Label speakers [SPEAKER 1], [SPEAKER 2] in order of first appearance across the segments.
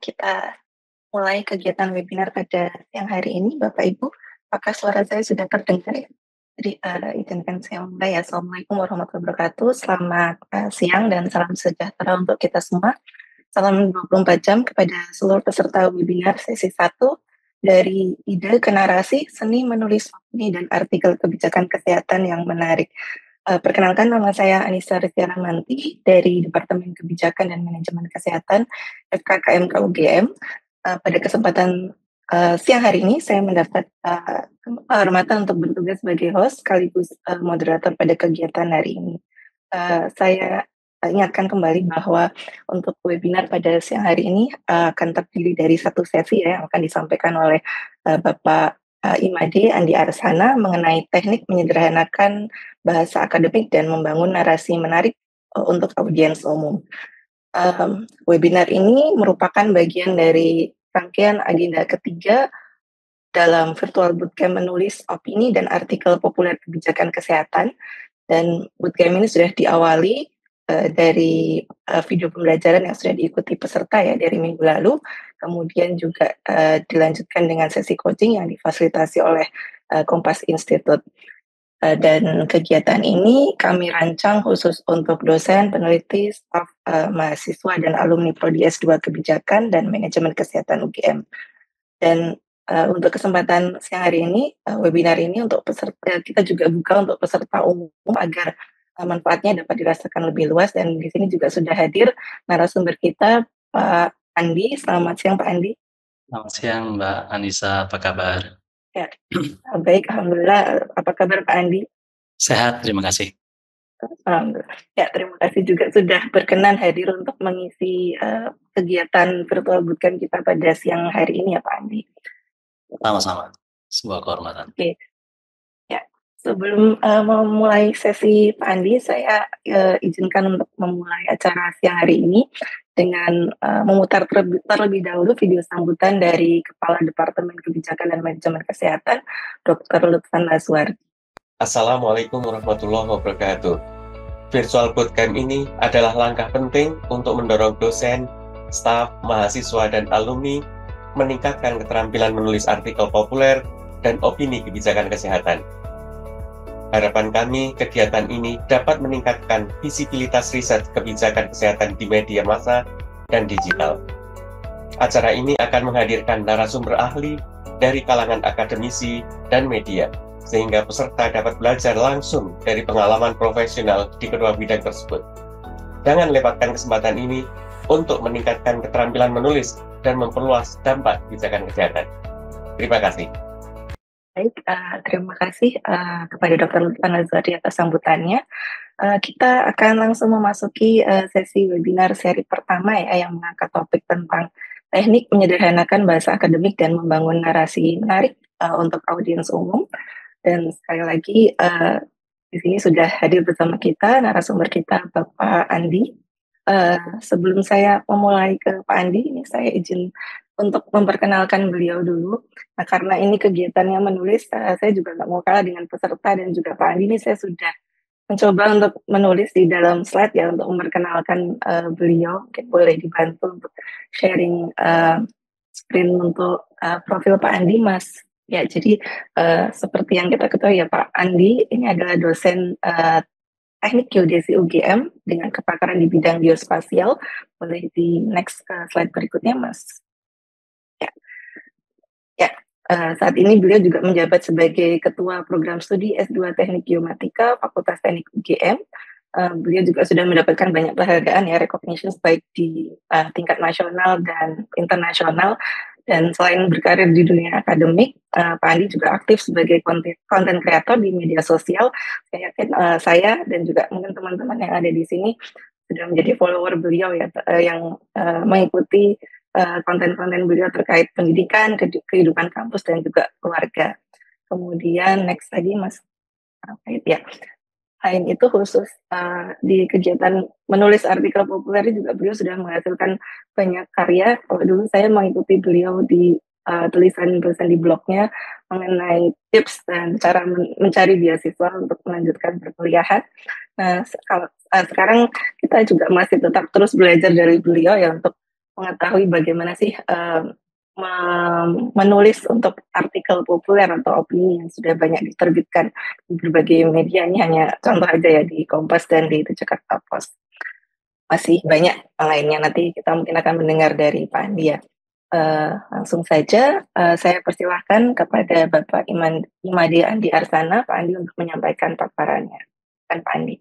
[SPEAKER 1] Kita mulai kegiatan webinar pada siang hari ini, Bapak Ibu. Apakah suara saya sudah terdengar ya? Jadi, izinkan saya mulai ya. Assalamualaikum warahmatullahi wabarakatuh. Selamat siang dan salam sejahtera untuk kita semua. Salam 24 jam kepada seluruh peserta webinar sesi 1 dari ide ke narasi, seni menulis opini dan artikel kebijakan kesehatan yang menarik. Perkenalkan, nama saya Anissa Rizky Rahmanti dari Departemen Kebijakan dan Manajemen Kesehatan FKKMK UGM. Pada kesempatan siang hari ini saya mendapat kehormatan untuk bertugas sebagai host sekaligus moderator pada kegiatan hari ini. Saya ingatkan kembali bahwa untuk webinar pada siang hari ini akan terdiri dari satu sesi ya, yang akan disampaikan oleh Bapak Imade Andi Arsana mengenai teknik menyederhanakan bahasa akademik dan membangun narasi menarik untuk audiens umum. Webinar ini merupakan bagian dari rangkaian agenda ketiga dalam virtual bootcamp menulis opini dan artikel populer kebijakan kesehatan, dan bootcamp ini sudah diawali dari video pembelajaran yang sudah diikuti peserta ya dari minggu lalu, kemudian juga dilanjutkan dengan sesi coaching yang difasilitasi oleh Kompas Institute. Dan kegiatan ini kami rancang khusus untuk dosen, peneliti, staf, mahasiswa, dan alumni Prodi S2 Kebijakan dan Manajemen Kesehatan UGM. Dan untuk kesempatan siang hari ini, webinar ini untuk peserta, kita juga buka untuk peserta umum agar manfaatnya dapat dirasakan lebih luas. Dan di sini juga sudah hadir narasumber kita, Pak Andi. Selamat siang, Pak Andi.
[SPEAKER 2] Selamat siang, Mbak Anissa. Apa kabar?
[SPEAKER 1] Ya, baik, alhamdulillah. Apa kabar, Pak Andi?
[SPEAKER 2] Sehat, terima kasih.
[SPEAKER 1] Ya, terima kasih juga sudah berkenan hadir untuk mengisi kegiatan virtual bootcamp kita pada siang hari ini ya, Pak Andi.
[SPEAKER 2] Sama-sama, sebuah kehormatan.
[SPEAKER 1] Oke. Ya, sebelum memulai sesi Pak Andi, saya izinkan untuk memulai acara siang hari ini dengan memutar terlebih dahulu video sambutan dari Kepala Departemen Kebijakan dan Manajemen Kesehatan, Dr. Lutfan Nazwar.
[SPEAKER 3] Assalamualaikum warahmatullahi wabarakatuh. Virtual bootcamp ini adalah langkah penting untuk mendorong dosen, staf, mahasiswa, dan alumni meningkatkan keterampilan menulis artikel populer dan opini kebijakan kesehatan. Harapan kami, kegiatan ini dapat meningkatkan visibilitas riset kebijakan kesehatan di media massa dan digital. Acara ini akan menghadirkan narasumber ahli dari kalangan akademisi dan media, sehingga peserta dapat belajar langsung dari pengalaman profesional di kedua bidang tersebut. Jangan lewatkan kesempatan ini untuk meningkatkan keterampilan menulis dan memperluas dampak kebijakan kesehatan. Terima kasih.
[SPEAKER 1] Baik, terima kasih kepada Dr. Lutfan Nazwari atas sambutannya. Kita akan langsung memasuki sesi webinar seri pertama ya, yang mengangkat topik tentang teknik menyederhanakan bahasa akademik dan membangun narasi menarik untuk audiens umum. Dan sekali lagi di sini sudah hadir bersama kita narasumber kita Bapak Andi. Sebelum saya memulai ke Pak Andi, ini saya izin untuk memperkenalkan beliau dulu. Nah, karena ini kegiatannya menulis, saya juga nggak mau kalah dengan peserta dan juga Pak Andi. Ini saya sudah mencoba untuk menulis di dalam slide ya untuk memperkenalkan beliau. Mungkin boleh dibantu untuk sharing screen untuk profil Pak Andi, Mas. Ya, jadi seperti yang kita ketahui ya Pak Andi, ini adalah dosen Teknik Geodesi UGM dengan kepakaran di bidang geospasial. Boleh di next slide berikutnya, Mas. Ya, saat ini beliau juga menjabat sebagai Ketua Program Studi S2 Teknik Geomatika Fakultas Teknik UGM. Beliau juga sudah mendapatkan banyak penghargaan ya, recognition baik di tingkat nasional dan internasional. Dan selain berkarir di dunia akademik, Pak Andi juga aktif sebagai konten kreator di media sosial. Saya yakin saya dan juga mungkin teman-teman yang ada di sini sudah menjadi follower beliau ya, yang mengikuti konten-konten beliau terkait pendidikan, kehidupan kampus, dan juga keluarga. Kemudian next lagi Mas, ya. Selain itu khusus di kegiatan menulis artikel populer juga beliau sudah menghasilkan banyak karya. Kalau dulu saya mengikuti beliau di tulisan-tulisan di blognya mengenai tips dan cara mencari beasiswa untuk melanjutkan perkuliahan. Nah, kalau sekarang kita juga masih tetap terus belajar dari beliau ya untuk mengetahui bagaimana sih, menulis untuk artikel populer atau opini yang sudah banyak diterbitkan di berbagai media. Ini hanya contoh aja ya, di Kompas dan di Jakarta Post. Masih banyak lainnya, nanti kita mungkin akan mendengar dari Pak Andi ya. Langsung saja, saya persilahkan kepada Bapak Imade Andi Arsana, Pak Andi, untuk menyampaikan paparannya. Kan Pak Andi.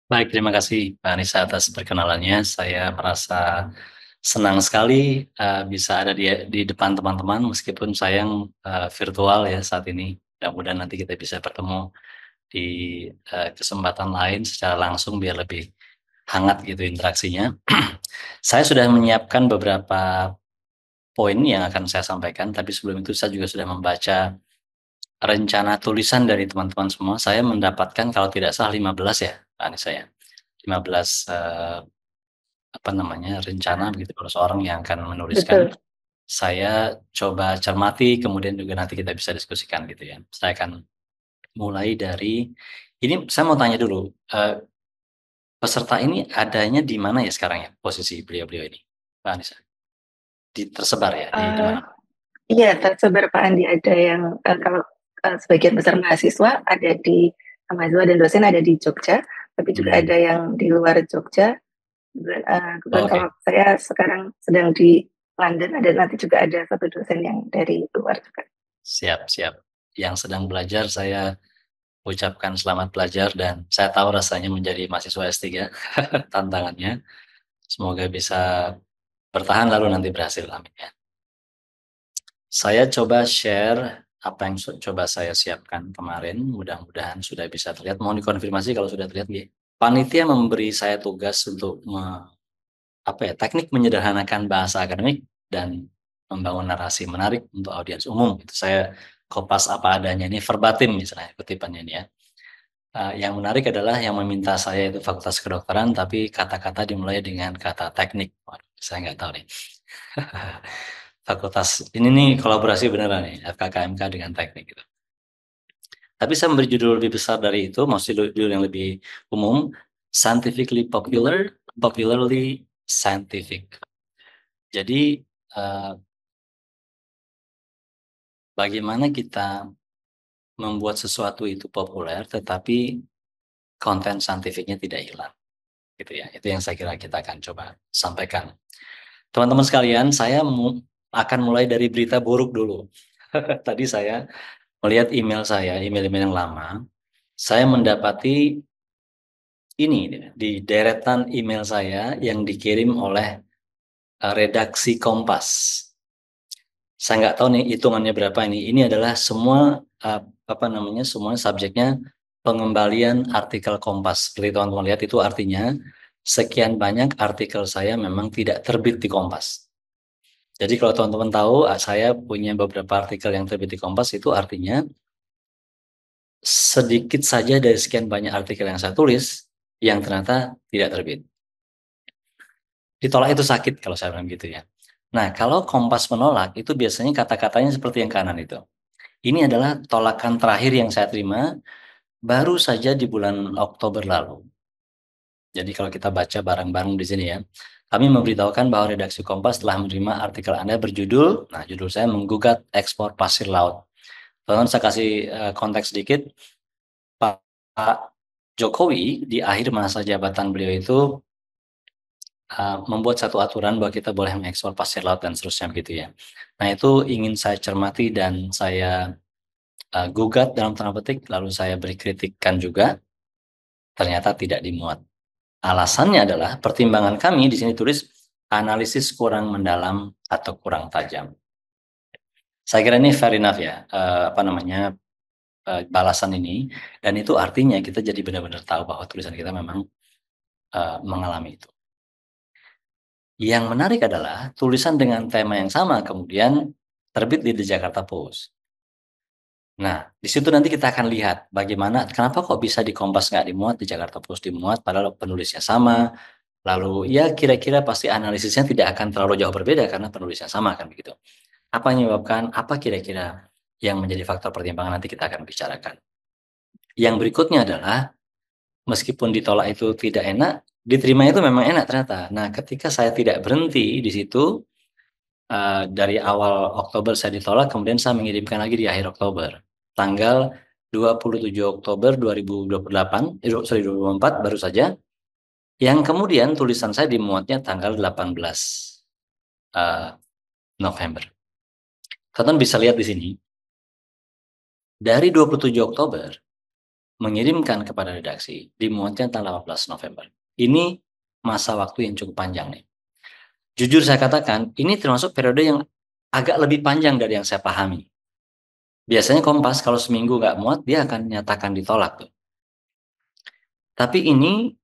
[SPEAKER 2] Baik, terima kasih Mbak Anissa atas perkenalannya. Saya merasa senang sekali bisa ada di depan teman-teman meskipun sayang virtual ya saat ini. Mudah-mudahan nanti kita bisa bertemu di kesempatan lain secara langsung biar lebih hangat gitu interaksinya. Saya sudah menyiapkan beberapa poin yang akan saya sampaikan, tapi sebelum itu saya juga sudah membaca rencana tulisan dari teman-teman semua. Saya mendapatkan kalau tidak salah 15 ya, Pak Anissa ya. 15 rencana begitu kalau seorang yang akan menuliskan.
[SPEAKER 1] Betul.
[SPEAKER 2] Saya coba cermati, kemudian juga nanti kita bisa diskusikan gitu ya. Saya akan mulai dari ini. Saya mau tanya dulu, peserta ini adanya di mana ya sekarang ya, posisi beliau-beliau ini, Pak Anissa? Tersebar ya di mana?
[SPEAKER 1] Iya, tersebar Pak Andi. Ada yang kalau sebagian besar mahasiswa ada di mahasiswa dan dosen ada di Jogja, tapi juga ada yang di luar Jogja. Kebetulan kalau saya sekarang sedang di London, ada nanti juga ada satu dosen yang dari luar juga.
[SPEAKER 2] Siap. Yang sedang belajar saya ucapkan selamat belajar, dan saya tahu rasanya menjadi mahasiswa S3 tantangannya. Semoga bisa bertahan lalu nanti berhasil, amin ya. Saya coba share apa yang coba saya siapkan kemarin, mudah-mudahan sudah bisa terlihat. Mohon dikonfirmasi kalau sudah terlihat. Panitia memberi saya tugas untuk teknik menyederhanakan bahasa akademik dan membangun narasi menarik untuk audiens umum. Itu saya kopas apa adanya, ini verbatim misalnya kutipannya ini ya. Yang menarik adalah yang meminta saya itu Fakultas Kedokteran, tapi kata-kata dimulai dengan kata teknik. Waduh, saya nggak tahu nih. Fakultas ini nih kolaborasi beneran nih, FKKMK dengan teknik gitu. Tapi saya memberi judul lebih besar dari itu, maksudnya judul yang lebih umum, scientifically popular, popularly scientific. Jadi bagaimana kita membuat sesuatu itu populer, tetapi konten saintifiknya tidak hilang, gitu ya. Itu yang saya kira kita akan coba sampaikan. Teman-teman sekalian, saya akan mulai dari berita buruk dulu. Tadi saya melihat email yang lama, saya mendapati ini di deretan email saya yang dikirim oleh redaksi Kompas. Saya nggak tahu nih hitungannya berapa ini. Ini adalah semua semua subjeknya pengembalian artikel Kompas. Seperti teman-teman lihat, itu artinya sekian banyak artikel saya memang tidak terbit di Kompas. Jadi kalau teman-teman tahu, saya punya beberapa artikel yang terbit di Kompas, itu artinya sedikit saja dari sekian banyak artikel yang saya tulis yang ternyata tidak terbit. Ditolak itu sakit kalau saya bilang gitu ya. Nah, kalau Kompas menolak, itu biasanya kata-katanya seperti yang kanan itu. Ini adalah tolakan terakhir yang saya terima baru saja di bulan Oktober lalu. Jadi kalau kita baca bareng-bareng di sini ya, kami memberitahukan bahwa redaksi Kompas telah menerima artikel Anda berjudul, judul saya menggugat ekspor pasir laut. Teman-teman, saya kasih konteks sedikit. Pak Jokowi di akhir masa jabatan beliau itu membuat satu aturan bahwa kita boleh mengekspor pasir laut dan seterusnya begitu ya. Nah, itu ingin saya cermati dan saya gugat dalam tanda petik, lalu saya beri kritikan juga, ternyata tidak dimuat. Alasannya adalah pertimbangan kami di sini tulis analisis kurang mendalam atau kurang tajam. Saya kira ini fair enough ya, balasan ini, dan itu artinya kita jadi benar-benar tahu bahwa tulisan kita memang mengalami itu. Yang menarik adalah tulisan dengan tema yang sama kemudian terbit di The Jakarta Post. Nah, di situ nanti kita akan lihat bagaimana, kenapa kok bisa di Kompas nggak dimuat, di Jakarta Post dimuat, padahal penulisnya sama. Lalu ya kira-kira pasti analisisnya tidak akan terlalu jauh berbeda karena penulisnya sama kan begitu. Apa yang menyebabkan, apa kira-kira yang menjadi faktor pertimbangan, nanti kita akan bicarakan. Yang berikutnya adalah, meskipun ditolak itu tidak enak, diterima itu memang enak ternyata. Nah, ketika saya tidak berhenti di situ, dari awal Oktober saya ditolak, kemudian saya mengirimkan lagi di akhir Oktober. Tanggal 27 Oktober 2024 baru saja, yang kemudian tulisan saya dimuatnya tanggal 18 November. Teman bisa lihat di sini, dari 27 Oktober mengirimkan kepada redaksi, dimuatnya tanggal 18 November. Ini masa waktu yang cukup panjang nih. Jujur saya katakan, ini termasuk periode yang agak lebih panjang dari yang saya pahami. Biasanya Kompas kalau seminggu nggak muat, dia akan nyatakan ditolak tuh. Tapi ini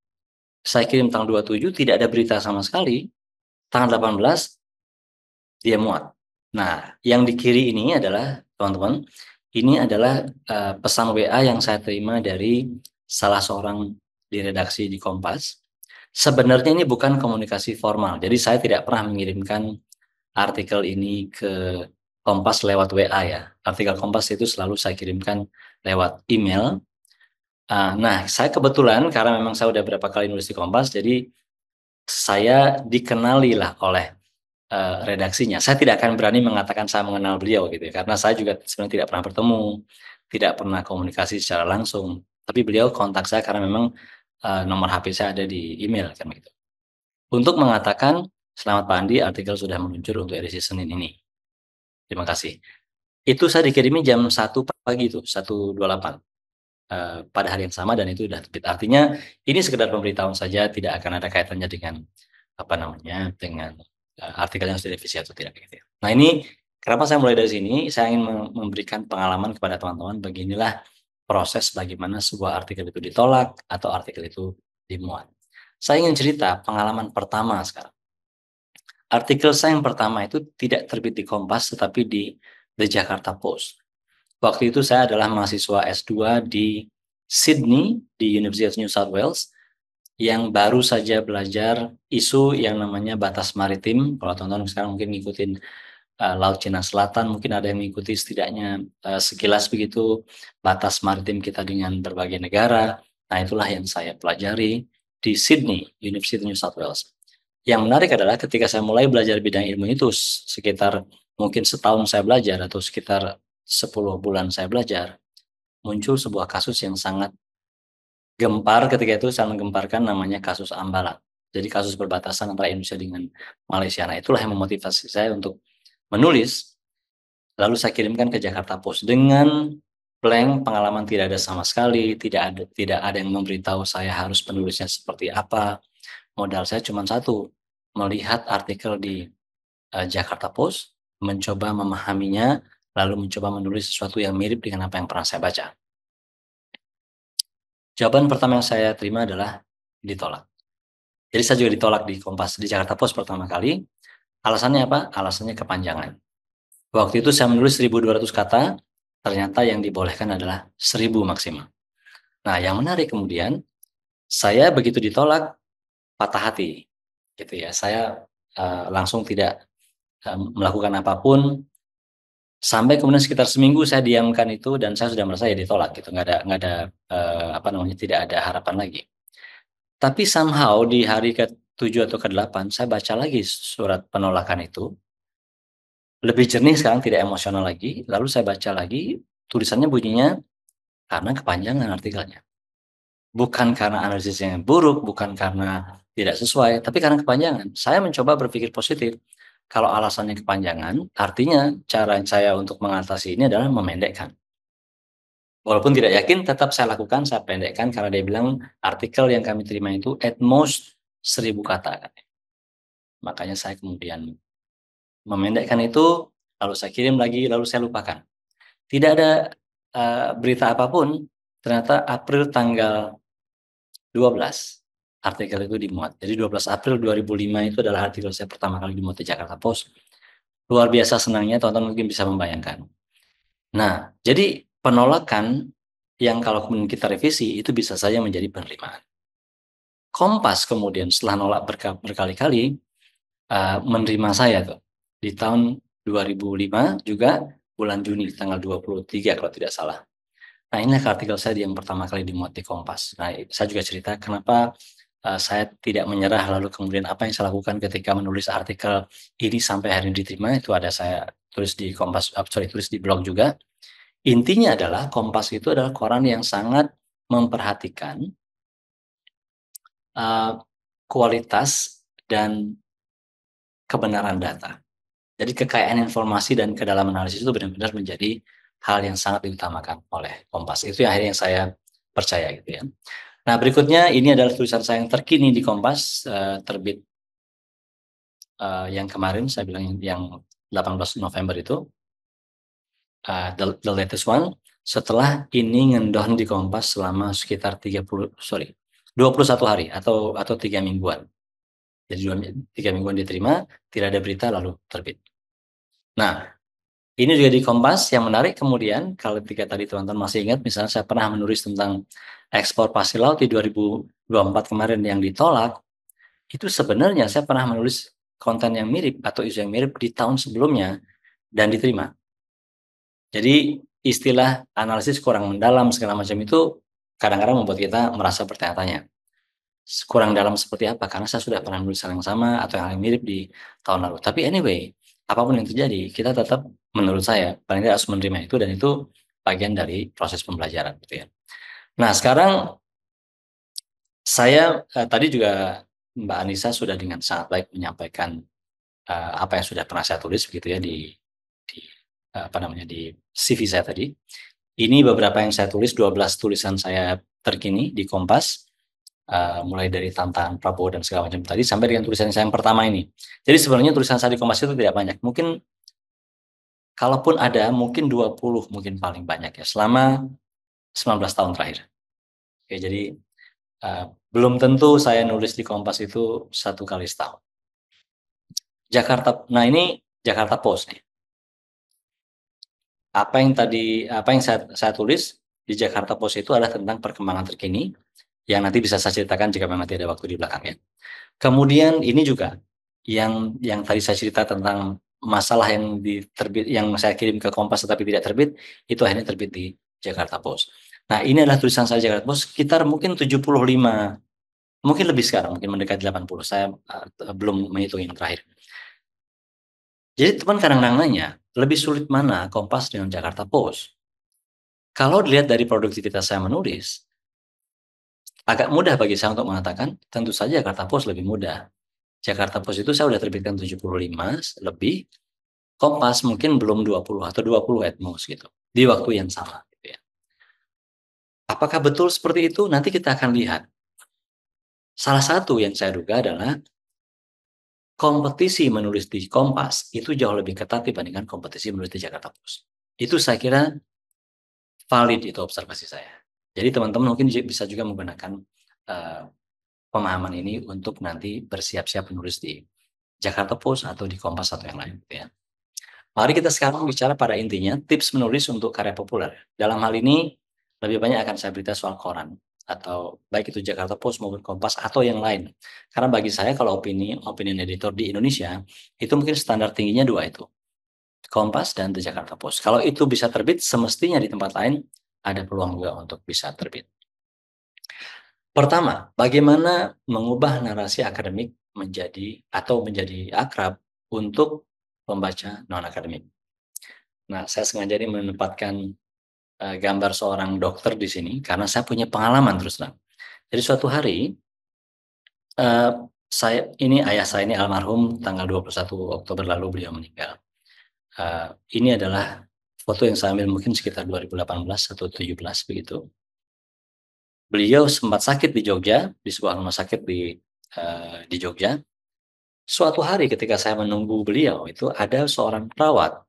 [SPEAKER 2] saya kirim tanggal 27, tidak ada berita sama sekali. Tanggal 18, dia muat. Nah, yang di kiri ini adalah, teman-teman, ini adalah pesan WA yang saya terima dari salah seorang di redaksi di Kompas. Sebenarnya ini bukan komunikasi formal, jadi saya tidak pernah mengirimkan artikel ini ke Kompas lewat WA ya. Artikel Kompas itu selalu saya kirimkan lewat email. Nah, saya kebetulan karena memang saya udah berapa kali nulis di Kompas, jadi saya dikenali lah oleh redaksinya. Saya tidak akan berani mengatakan saya mengenal beliau gitu ya, karena saya juga sebenarnya tidak pernah bertemu, tidak pernah komunikasi secara langsung. Tapi beliau kontak saya karena memang nomor HP saya ada di email kan gitu. Untuk mengatakan, selamat Pak Andi, artikel sudah meluncur untuk edisi Senin ini. Terima kasih. Itu saya dikirimi jam 1 pagi itu, 1.28 pada hari yang sama, dan itu sudah terbit. Artinya ini sekedar pemberitahuan saja, tidak akan ada kaitannya dengan dengan artikel yang sudah direvisi atau tidak gitu. Nah, ini kenapa saya mulai dari sini, saya ingin memberikan pengalaman kepada teman-teman. Beginilah proses bagaimana sebuah artikel itu ditolak atau artikel itu dimuat. Saya ingin cerita pengalaman pertama sekarang. Artikel saya yang pertama itu tidak terbit di Kompas, tetapi di The Jakarta Post. Waktu itu saya adalah mahasiswa S2 di Sydney, di University of New South Wales, yang baru saja belajar isu yang namanya batas maritim. Kalau teman-teman sekarang mungkin ngikutin Laut Cina Selatan, mungkin ada yang mengikuti setidaknya sekilas begitu batas maritim kita dengan berbagai negara. Nah, itulah yang saya pelajari di Sydney, University of New South Wales. Yang menarik adalah ketika saya mulai belajar bidang ilmu itu, sekitar mungkin setahun saya belajar atau sekitar 10 bulan saya belajar, muncul sebuah kasus yang sangat gempar ketika itu, sangat menggemparkan, namanya kasus Ambalat. Jadi kasus perbatasan antara Indonesia dengan Malaysia. Nah, itulah yang memotivasi saya untuk menulis, lalu saya kirimkan ke Jakarta Post dengan blank, pengalaman tidak ada sama sekali, tidak ada yang memberitahu saya harus penulisnya seperti apa. Modal saya cuma satu, melihat artikel di Jakarta Post, mencoba memahaminya, lalu mencoba menulis sesuatu yang mirip dengan apa yang pernah saya baca. Jawaban pertama yang saya terima adalah ditolak. Jadi saya juga ditolak di Kompas, di Jakarta Post pertama kali. Alasannya apa? Alasannya kepanjangan. Waktu itu saya menulis 1.200 kata, ternyata yang dibolehkan adalah 1.000 maksimal. Nah, yang menarik kemudian, saya begitu ditolak, patah hati. Gitu ya, saya langsung tidak melakukan apapun, sampai kemudian sekitar seminggu saya diamkan itu, dan saya sudah merasa ya ditolak gitu, nggak ada tidak ada harapan lagi. Tapi somehow di hari ke-7 atau ke-8 saya baca lagi surat penolakan itu, lebih jernih sekarang, tidak emosional lagi. Lalu saya baca lagi, tulisannya bunyinya, karena kepanjangan artikelnya. Bukan karena analisis yang buruk, bukan karena tidak sesuai, tapi karena kepanjangan. Saya mencoba berpikir positif. Kalau alasannya kepanjangan, artinya cara saya untuk mengatasi ini adalah memendekkan. Walaupun tidak yakin, tetap saya lakukan, saya pendekkan, karena dia bilang artikel yang kami terima itu at most 1.000 kata. Makanya saya kemudian memendekkan itu, lalu saya kirim lagi, lalu saya lupakan. Tidak ada berita apapun. Ternyata April tanggal 12 artikel itu dimuat. Jadi 12 April 2005 itu adalah artikel saya pertama kali dimuat di Jakarta Post. Luar biasa senangnya, teman-teman mungkin bisa membayangkan. Nah, jadi penolakan yang kalau kemudian kita revisi itu bisa saja menjadi penerimaan. Kompas kemudian setelah nolak berkali-kali menerima saya tuh di tahun 2005 juga bulan Juni tanggal 23 kalau tidak salah. Nah, inilah artikel saya yang pertama kali dimuat di Kompas. Nah, saya juga cerita kenapa saya tidak menyerah, lalu kemudian apa yang saya lakukan ketika menulis artikel ini sampai hari ini diterima, itu ada saya tulis di Kompas, tulis di blog juga. Intinya adalah Kompas itu adalah koran yang sangat memperhatikan kualitas dan kebenaran data. Jadi kekayaan informasi dan kedalaman analisis itu benar-benar menjadi hal yang sangat diutamakan oleh Kompas. Itu yang akhirnya saya percaya gitu ya. Nah, berikutnya ini adalah tulisan saya yang terkini di Kompas, terbit yang kemarin saya bilang yang 18 November itu, the latest one. Setelah ini ngendon di Kompas selama sekitar 21 hari atau 3 mingguan. Jadi 3 mingguan diterima, tidak ada berita lalu terbit. Nah, ini juga di Kompas. Yang menarik kemudian, kalau ketika tadi teman-teman masih ingat, misalnya saya pernah menulis tentang ekspor pasir laut di 2024 kemarin yang ditolak, itu sebenarnya saya pernah menulis konten yang mirip atau isu yang mirip di tahun sebelumnya dan diterima. Jadi istilah analisis kurang mendalam segala macam itu kadang-kadang membuat kita merasa bertanya-tanya. Kurang dalam seperti apa? Karena saya sudah pernah menulis hal yang sama atau hal yang mirip di tahun lalu. Tapi anyway, apapun yang terjadi, kita tetap menurut saya paling tidak harus menerima itu, dan itu bagian dari proses pembelajaran gitu ya. Nah, sekarang saya tadi juga Mbak Anissa sudah dengan sangat baik menyampaikan apa yang sudah pernah saya tulis begitu ya di di CV saya tadi. Ini beberapa yang saya tulis, 12 tulisan saya terkini di Kompas. Mulai dari tantangan Prabowo dan segala macam tadi sampai dengan tulisan saya yang pertama ini. Jadi sebenarnya tulisan saya di Kompas itu tidak banyak. Mungkin kalaupun ada, mungkin 20 mungkin paling banyak ya selama 19 tahun terakhir. Oke, jadi belum tentu saya nulis di Kompas itu 1 kali setahun. Nah ini Jakarta Post nih. Apa yang saya tulis di Jakarta Post itu adalah tentang perkembangan terkini yang nanti bisa saya ceritakan jika memang tidak ada waktu di belakangnya. Kemudian ini juga yang tadi saya cerita tentang masalah yang saya kirim ke Kompas tetapi tidak terbit, itu akhirnya terbit di Jakarta Post. Nah, ini adalah tulisan saya Jakarta Post sekitar mungkin 75, mungkin lebih sekarang, mungkin mendekati 80. Saya belum menghitung yang terakhir. Jadi teman kadang-kadang nanya, lebih sulit mana Kompas dengan Jakarta Post? Kalau dilihat dari produktivitas saya menulis, agak mudah bagi saya untuk mengatakan, tentu saja Jakarta Post lebih mudah. Jakarta Post itu saya sudah terbitkan 75 lebih, Kompas mungkin belum 20 atau 20 at most gitu, di waktu yang sama gitu ya. Apakah betul seperti itu? Nanti kita akan lihat. Salah satu yang saya duga adalah kompetisi menulis di Kompas itu jauh lebih ketat dibandingkan kompetisi menulis di Jakarta Post. Itu saya kira valid, itu observasi saya. Jadi teman-teman mungkin bisa juga menggunakan pemahaman ini untuk nanti bersiap-siap menulis di Jakarta Post atau di Kompas atau yang lain gitu ya. Mari kita sekarang bicara pada intinya tips menulis untuk karya populer. Dalam hal ini lebih banyak akan saya berita soal koran atau baik itu Jakarta Post maupun Kompas atau yang lain. Karena bagi saya kalau opinion editor di Indonesia itu mungkin standar tingginya 2 itu. Kompas dan The Jakarta Post. Kalau itu bisa terbit, semestinya di tempat lain ada peluang juga untuk bisa terbit. Pertama, bagaimana mengubah narasi akademik menjadi akrab untuk pembaca non-akademik. Nah, saya sengaja ini menempatkan gambar seorang dokter di sini karena saya punya pengalaman terus terang. Jadi suatu hari ayah saya ini almarhum tanggal 21 Oktober lalu beliau meninggal. Ini adalah foto yang saya ambil mungkin sekitar 2018 atau 2017 begitu. Beliau sempat sakit di Jogja, di sebuah rumah sakit di Jogja. Suatu hari ketika saya menunggu beliau, itu ada seorang perawat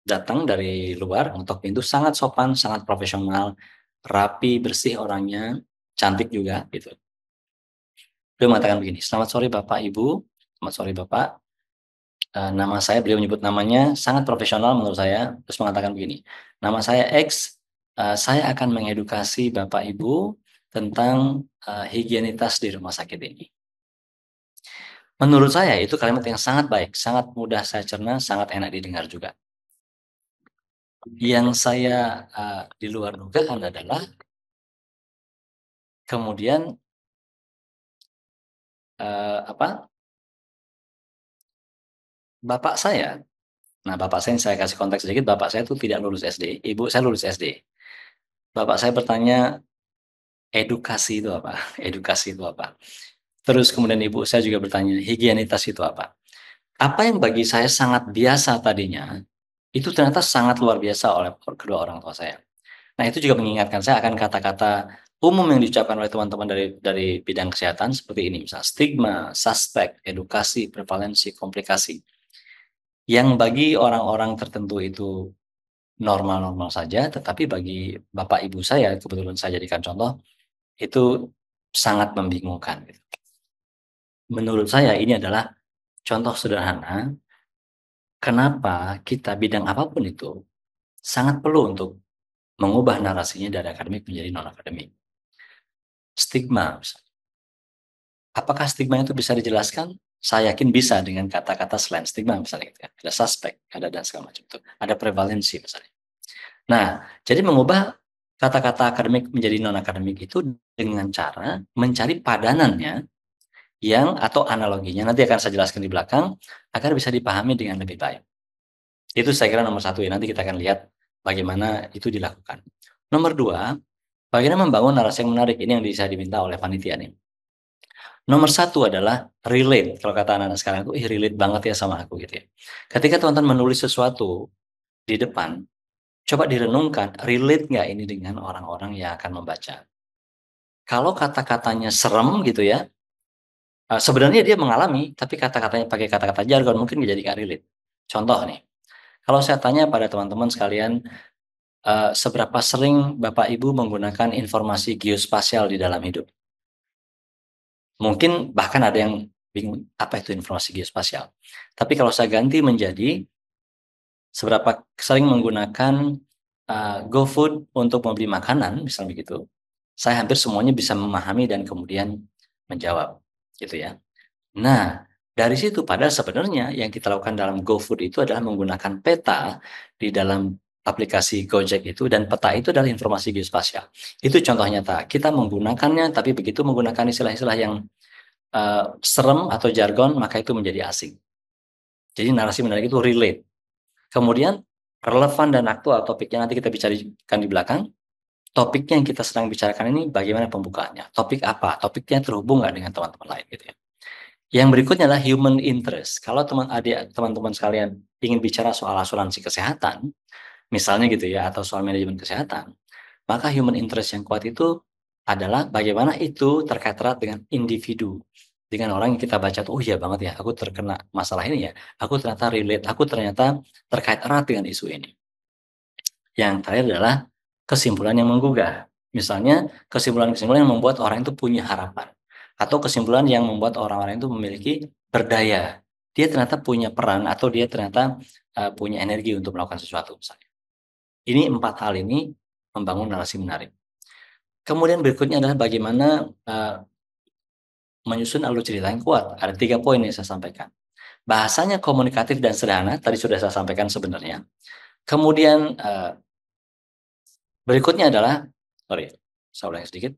[SPEAKER 2] datang dari luar, ngetok pintu, sangat sopan, sangat profesional, rapi, bersih orangnya, cantik juga gitu. Beliau mengatakan begini, "Selamat sore Bapak Ibu, selamat sore Bapak. Nama saya," beliau menyebut namanya, sangat profesional menurut saya, terus mengatakan begini, "Nama saya X, saya akan mengedukasi Bapak Ibu tentang higienitas di rumah sakit ini." Menurut saya itu kalimat yang sangat baik, sangat mudah saya cerna, sangat enak didengar juga. Yang saya di luar dugaan adalah kemudian apa, bapak saya, nah bapak saya kasih konteks sedikit, bapak saya itu tidak lulus SD, ibu saya lulus SD. Bapak saya bertanya, edukasi itu apa? Edukasi itu apa? Terus kemudian ibu saya juga bertanya, higienitas itu apa? Apa yang bagi saya sangat biasa tadinya, itu ternyata sangat luar biasa oleh kedua orang tua saya. Nah, itu juga mengingatkan saya akan kata-kata umum yang diucapkan oleh teman-teman dari bidang kesehatan seperti ini, misalnya stigma, suspek, edukasi, prevalensi, komplikasi. Yang bagi orang-orang tertentu itu normal-normal saja, tetapi bagi bapak ibu saya, kebetulan saya jadikan contoh, itu sangat membingungkan. Menurut saya ini adalah contoh sederhana kenapa kita bidang apapun itu sangat perlu untuk mengubah narasinya dari akademik menjadi non-akademik. Stigma, misalnya. Apakah stigma itu bisa dijelaskan? Saya yakin bisa dengan kata-kata selain stigma misalnya gitu ya. Ada suspek, ada dan segala macam itu. Ada prevalensi misalnya. Nah, jadi mengubah kata-kata akademik menjadi non-akademik itu dengan cara mencari padanannya yang atau analoginya nanti akan saya jelaskan di belakang agar bisa dipahami dengan lebih baik. Itu saya kira nomor satu ya. Nanti kita akan lihat bagaimana itu dilakukan. Nomor dua, bagaimana membangun narasi yang menarik. Ini yang saya diminta oleh panitia nih. Nomor satu adalah relate. Kalau kata anak-anak sekarang itu, relate banget ya sama aku gitu ya. Ketika teman-teman menulis sesuatu di depan, coba direnungkan, relate nggak ini dengan orang-orang yang akan membaca. Kalau kata-katanya serem gitu ya, sebenarnya dia mengalami, tapi kata-katanya pakai kata-kata jargon, mungkin jadi nggak relate. Contoh nih, kalau saya tanya pada teman-teman sekalian, seberapa sering Bapak Ibu menggunakan informasi geospasial di dalam hidup? Mungkin bahkan ada yang bingung, apa itu informasi geospasial? Tapi kalau saya ganti menjadi, seberapa sering menggunakan GoFood untuk membeli makanan, misalnya begitu, saya hampir semuanya bisa memahami dan kemudian menjawab, gitu ya. Nah, dari situ padahal sebenarnya yang kita lakukan dalam GoFood itu adalah menggunakan peta di dalam aplikasi Gojek itu, dan peta itu adalah informasi geospasial. Itu contoh nyata. Kita menggunakannya, tapi begitu menggunakan istilah-istilah yang serem atau jargon, maka itu menjadi asing. Jadi narasi menarik itu relate. Kemudian relevan dan aktual topiknya nanti kita bicarakan di belakang. Topiknya yang kita sedang bicarakan ini bagaimana pembukaannya? Topik apa? Topiknya terhubung nggak dengan teman-teman lain gitu ya. Yang berikutnya adalah human interest. Kalau teman-teman sekalian ingin bicara soal asuransi kesehatan, misalnya gitu ya, atau soal manajemen kesehatan, maka human interest yang kuat itu adalah bagaimana itu terkait erat dengan individu. Dengan orang yang kita baca tuh, oh iya banget ya, aku terkena masalah ini ya, aku ternyata relate, aku ternyata terkait erat dengan isu ini. Yang terakhir adalah kesimpulan yang menggugah. Misalnya kesimpulan-kesimpulan yang membuat orang itu punya harapan. Atau kesimpulan yang membuat orang-orang itu memiliki berdaya. Dia ternyata punya peran atau dia ternyata punya energi untuk melakukan sesuatu misalnya. Ini 4 hal ini membangun narasi menarik. Kemudian berikutnya adalah bagaimana menyusun alur cerita yang kuat. Ada 3 poin yang saya sampaikan. Bahasanya komunikatif dan sederhana, tadi sudah saya sampaikan sebenarnya. Kemudian berikutnya adalah, saya ulangi sedikit.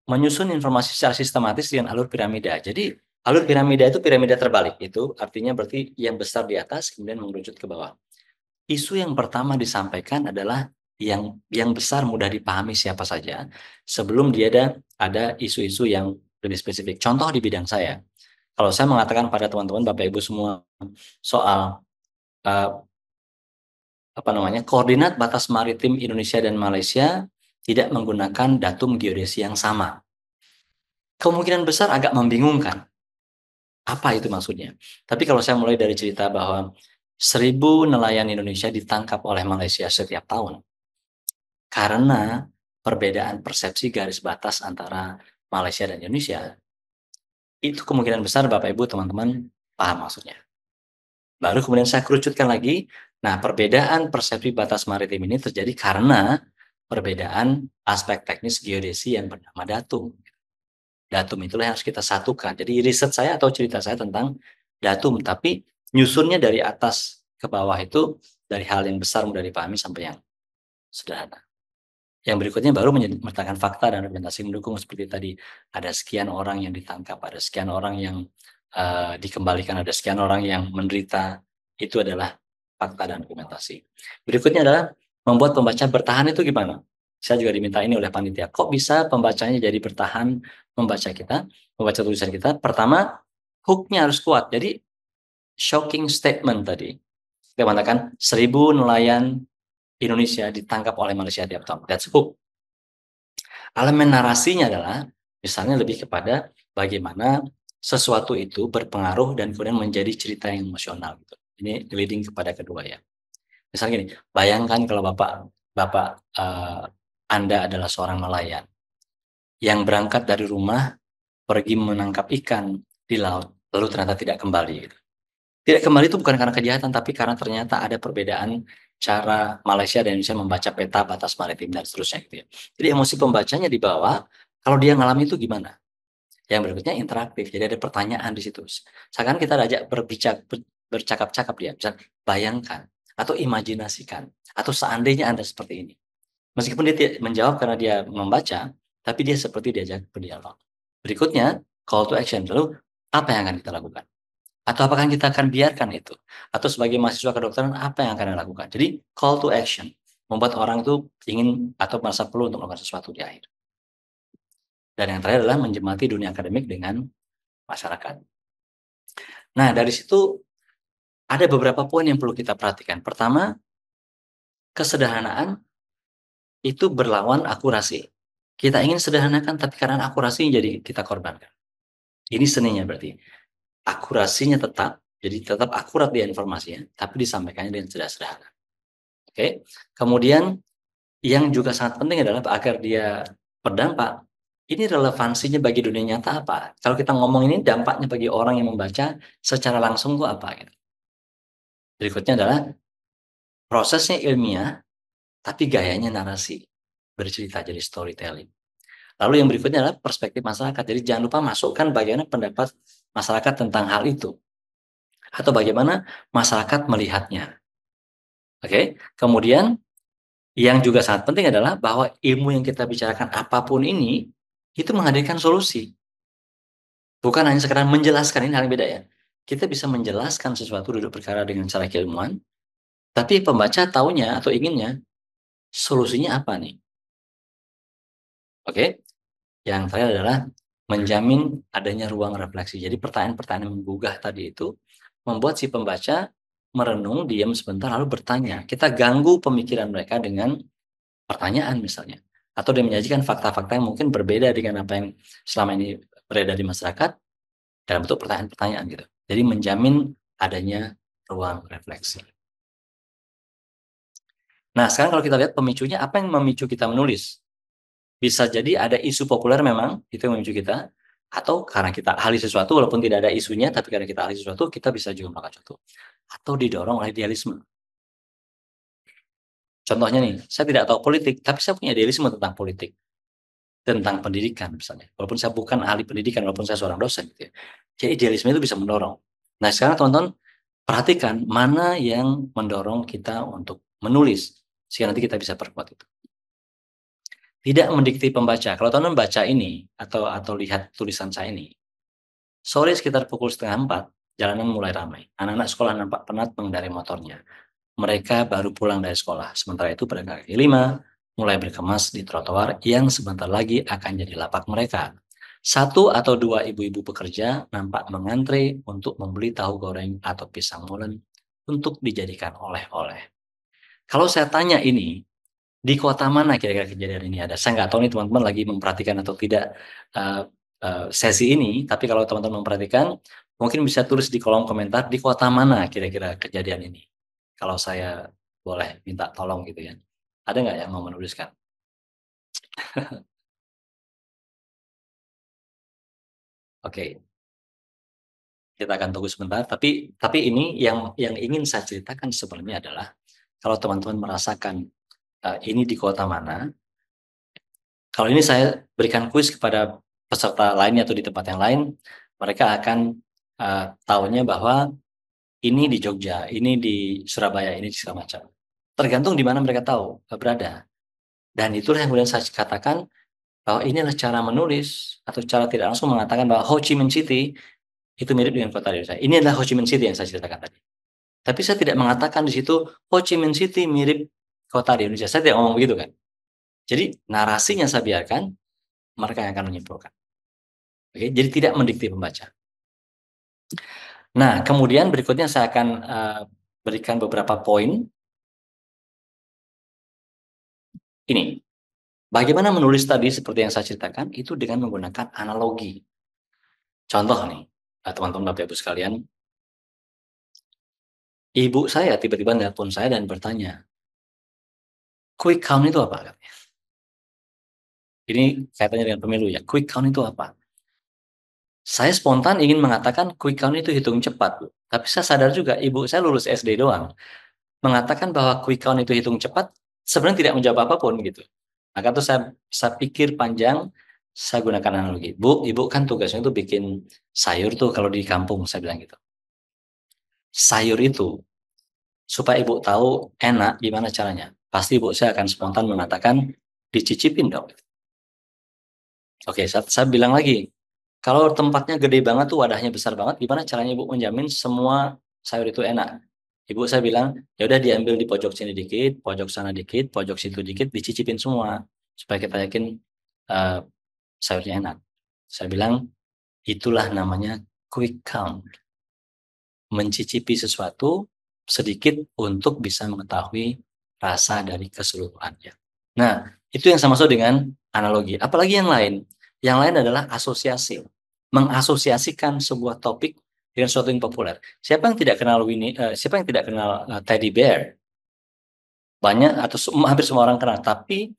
[SPEAKER 2] Menyusun informasi secara sistematis dengan alur piramida. Jadi alur piramida itu piramida terbalik. Itu artinya berarti yang besar di atas kemudian mengerucut ke bawah. Isu yang pertama disampaikan adalah yang besar mudah dipahami siapa saja sebelum dia ada isu-isu yang lebih spesifik. Contoh di bidang saya. Kalau saya mengatakan pada teman-teman Bapak Ibu semua soal koordinat batas maritim Indonesia dan Malaysia tidak menggunakan datum geodesi yang sama. Kemungkinan besar agak membingungkan. Apa itu maksudnya? Tapi kalau saya mulai dari cerita bahwa 1.000 nelayan Indonesia ditangkap oleh Malaysia setiap tahun karena perbedaan persepsi garis batas antara Malaysia dan Indonesia, itu kemungkinan besar Bapak Ibu teman-teman paham maksudnya. Baru kemudian saya kerucutkan lagi, nah perbedaan persepsi batas maritim ini terjadi karena perbedaan aspek teknis geodesi yang bernama datum. Datum itulah yang harus kita satukan. Jadi riset saya atau cerita saya tentang datum, tapi nyusunnya dari atas ke bawah itu dari hal yang besar mudah dipahami sampai yang sederhana. Yang berikutnya baru menyatakan fakta dan argumentasi mendukung seperti tadi. Ada sekian orang yang ditangkap, ada sekian orang yang dikembalikan, ada sekian orang yang menderita. Itu adalah fakta dan argumentasi. Berikutnya adalah membuat pembaca bertahan itu gimana? Saya juga diminta ini oleh panitia. Kok bisa pembacanya jadi bertahan membaca tulisan kita? Pertama, hook-nya harus kuat. Jadi shocking statement tadi. Kita mengatakan 1.000 nelayan Indonesia ditangkap oleh Malaysia tiap tahun. That's hook. Elemen narasinya adalah misalnya lebih kepada bagaimana sesuatu itu berpengaruh dan kemudian menjadi cerita yang emosional gitu. Ini leading kepada kedua ya. Misalnya gini, bayangkan kalau Bapak Anda adalah seorang nelayan yang berangkat dari rumah pergi menangkap ikan di laut, lalu ternyata tidak kembali gitu. Tidak kembali itu bukan karena kejahatan, tapi karena ternyata ada perbedaan cara Malaysia dan Indonesia membaca peta batas maritim dan seterusnya gitu ya. Jadi emosi pembacanya di bawah, kalau dia ngalami itu gimana? Yang berikutnya interaktif, jadi ada pertanyaan di situ. Seakan kita ajak bercakap-cakap dia, misalnya bayangkan atau imajinasikan, atau seandainya Anda seperti ini. Meskipun dia tidak menjawab karena dia membaca, tapi dia seperti diajak berdialog. Berikutnya, call to action. Lalu, apa yang akan kita lakukan? Atau apakah kita akan biarkan itu? Atau sebagai mahasiswa kedokteran, apa yang akan dilakukan? Jadi, call to action. Membuat orang itu ingin atau merasa perlu untuk melakukan sesuatu di akhir. Dan yang terakhir adalah menjemati dunia akademik dengan masyarakat. Nah, dari situ ada beberapa poin yang perlu kita perhatikan. Pertama, kesederhanaan itu berlawan akurasi. Kita ingin sederhanakan, tapi karena akurasi jadi kita korbankan. Ini seninya berarti. Akurasinya tetap, jadi tetap akurat dia informasinya, tapi disampaikannya dengan sederhana. Oke. Kemudian yang juga sangat penting adalah agar dia berdampak. Ini relevansinya bagi dunia nyata apa? Kalau kita ngomong ini dampaknya bagi orang yang membaca secara langsung itu apa? Gitu. Berikutnya adalah prosesnya ilmiah, tapi gayanya narasi. Bercerita jadi storytelling. Lalu yang berikutnya adalah perspektif masyarakat. Jadi jangan lupa masukkan bagaimana pendapat masyarakat tentang hal itu. Atau bagaimana masyarakat melihatnya. Oke. Kemudian yang juga sangat penting adalah bahwa ilmu yang kita bicarakan apapun ini, itu menghadirkan solusi. Bukan hanya sekedar menjelaskan, ini hal yang beda ya. Kita bisa menjelaskan sesuatu duduk perkara dengan cara keilmuan, tapi pembaca taunya atau inginnya, solusinya apa nih? Oke. Yang terakhir adalah menjamin adanya ruang refleksi. Jadi pertanyaan-pertanyaan yang menggugah tadi itu membuat si pembaca merenung, diam sebentar, lalu bertanya. Kita ganggu pemikiran mereka dengan pertanyaan misalnya. Atau dia menyajikan fakta-fakta yang mungkin berbeda dengan apa yang selama ini beredar di masyarakat dalam bentuk pertanyaan-pertanyaan gitu. Jadi menjamin adanya ruang refleksi. Nah, sekarang kalau kita lihat pemicunya, apa yang memicu kita menulis? Bisa jadi ada isu populer memang, itu yang memicu kita. Atau karena kita ahli sesuatu, walaupun tidak ada isunya, tapi karena kita ahli sesuatu, kita bisa juga melakukan sesuatu. Atau didorong oleh idealisme. Contohnya nih, saya tidak tahu politik, tapi saya punya idealisme tentang politik. Tentang pendidikan misalnya. Walaupun saya bukan ahli pendidikan, walaupun saya seorang dosen. Gitu ya. Jadi idealisme itu bisa mendorong. Nah sekarang teman-teman, perhatikan mana yang mendorong kita untuk menulis. Sehingga nanti kita bisa perkuat itu. Tidak mendikte pembaca. Kalau teman-teman baca ini atau lihat tulisan saya ini, sore sekitar pukul 3:30, jalanan mulai ramai. Anak-anak sekolah nampak penat mengendarai motornya. Mereka baru pulang dari sekolah. Sementara itu pedagang kaki lima mulai berkemas di trotoar yang sebentar lagi akan jadi lapak mereka. 1 atau 2 ibu-ibu pekerja nampak mengantre untuk membeli tahu goreng atau pisang molen untuk dijadikan oleh-oleh. Kalau saya tanya ini, di kota mana kira-kira kejadian ini ada? Saya nggak tahu nih teman-teman lagi memperhatikan atau tidak sesi ini, tapi kalau teman-teman memperhatikan, mungkin bisa tulis di kolom komentar di kota mana kira-kira kejadian ini. Kalau saya boleh minta tolong gitu ya. Ada nggak yang mau menuliskan? Oke, kita akan tunggu sebentar. Tapi ini yang ingin saya ceritakan sebenarnya adalah kalau teman-teman merasakan ini di kota mana, kalau ini saya berikan kuis kepada peserta lainnya atau di tempat yang lain, mereka akan tahunya bahwa ini di Jogja, ini di Surabaya, ini di segala macam. Tergantung di mana mereka tahu berada. Dan itulah yang kemudian saya katakan bahwa ini adalah cara menulis atau cara tidak langsung mengatakan bahwa Ho Chi Minh City itu mirip dengan kota di Indonesia. Ini adalah Ho Chi Minh City yang saya ceritakan tadi. Tapi saya tidak mengatakan di situ Ho Chi Minh City mirip kota di Indonesia. Saya tidak ngomong begitu kan. Jadi narasinya saya biarkan, mereka yang akan menyimpulkan. Oke, jadi tidak mendikte pembaca. Nah, kemudian berikutnya saya akan berikan beberapa poin. Ini, bagaimana menulis tadi seperti yang saya ceritakan, itu dengan menggunakan analogi. Contoh nih, teman-teman Bapak Ibu sekalian, ibu saya tiba-tiba nelpon saya dan bertanya, quick count itu apa? Ini kaitannya dengan pemilu ya, quick count itu apa? Saya spontan ingin mengatakan quick count itu hitung cepat, Bu. Tapi saya sadar juga ibu saya lulus SD doang. Mengatakan bahwa quick count itu hitung cepat sebenarnya tidak menjawab apapun gitu. Maka tuh saya pikir panjang, saya gunakan analogi. Bu, ibu kan tugasnya itu bikin sayur tuh kalau di kampung, saya bilang gitu. Sayur itu supaya ibu tahu enak gimana caranya. Pasti ibu saya akan spontan mengatakan dicicipin dong. Oke, saya bilang lagi, kalau tempatnya gede banget tuh wadahnya besar banget, gimana caranya ibu menjamin semua sayur itu enak? Ibu saya bilang, ya udah diambil di pojok sini dikit, pojok sana dikit, pojok situ dikit, dicicipin semua supaya kita yakin sayurnya enak. Saya bilang, itulah namanya quick count. Mencicipi sesuatu sedikit untuk bisa mengetahui rasa dari keseluruhannya. Nah, itu yang saya maksud dengan analogi. Apalagi yang lain? Yang lain adalah asosiasi. Mengasosiasikan sebuah topik dengan sesuatu yang populer. Siapa yang tidak kenal siapa yang tidak kenal teddy bear? Banyak atau hampir semua orang kenal. Tapi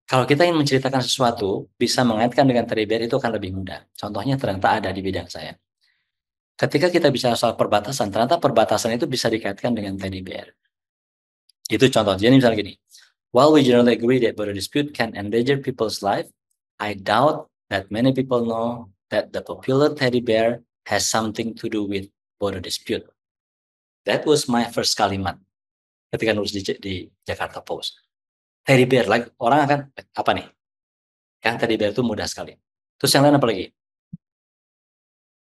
[SPEAKER 2] kalau kita ingin menceritakan sesuatu, bisa mengaitkan dengan teddy bear itu akan lebih mudah. Contohnya ternyata ada di bidang saya. Ketika kita bicara soal perbatasan, ternyata perbatasan itu bisa dikaitkan dengan teddy bear. Itu contoh. Jadi misalnya gini, while we generally agree that border dispute can endanger people's life, I doubt that many people know that the popular teddy bear has something to do with border dispute. That was my first kalimat ketika nulis di Jakarta Post. Teddy bear, like, orang akan, apa nih? Kan teddy bear itu mudah sekali. Terus yang lain apa lagi?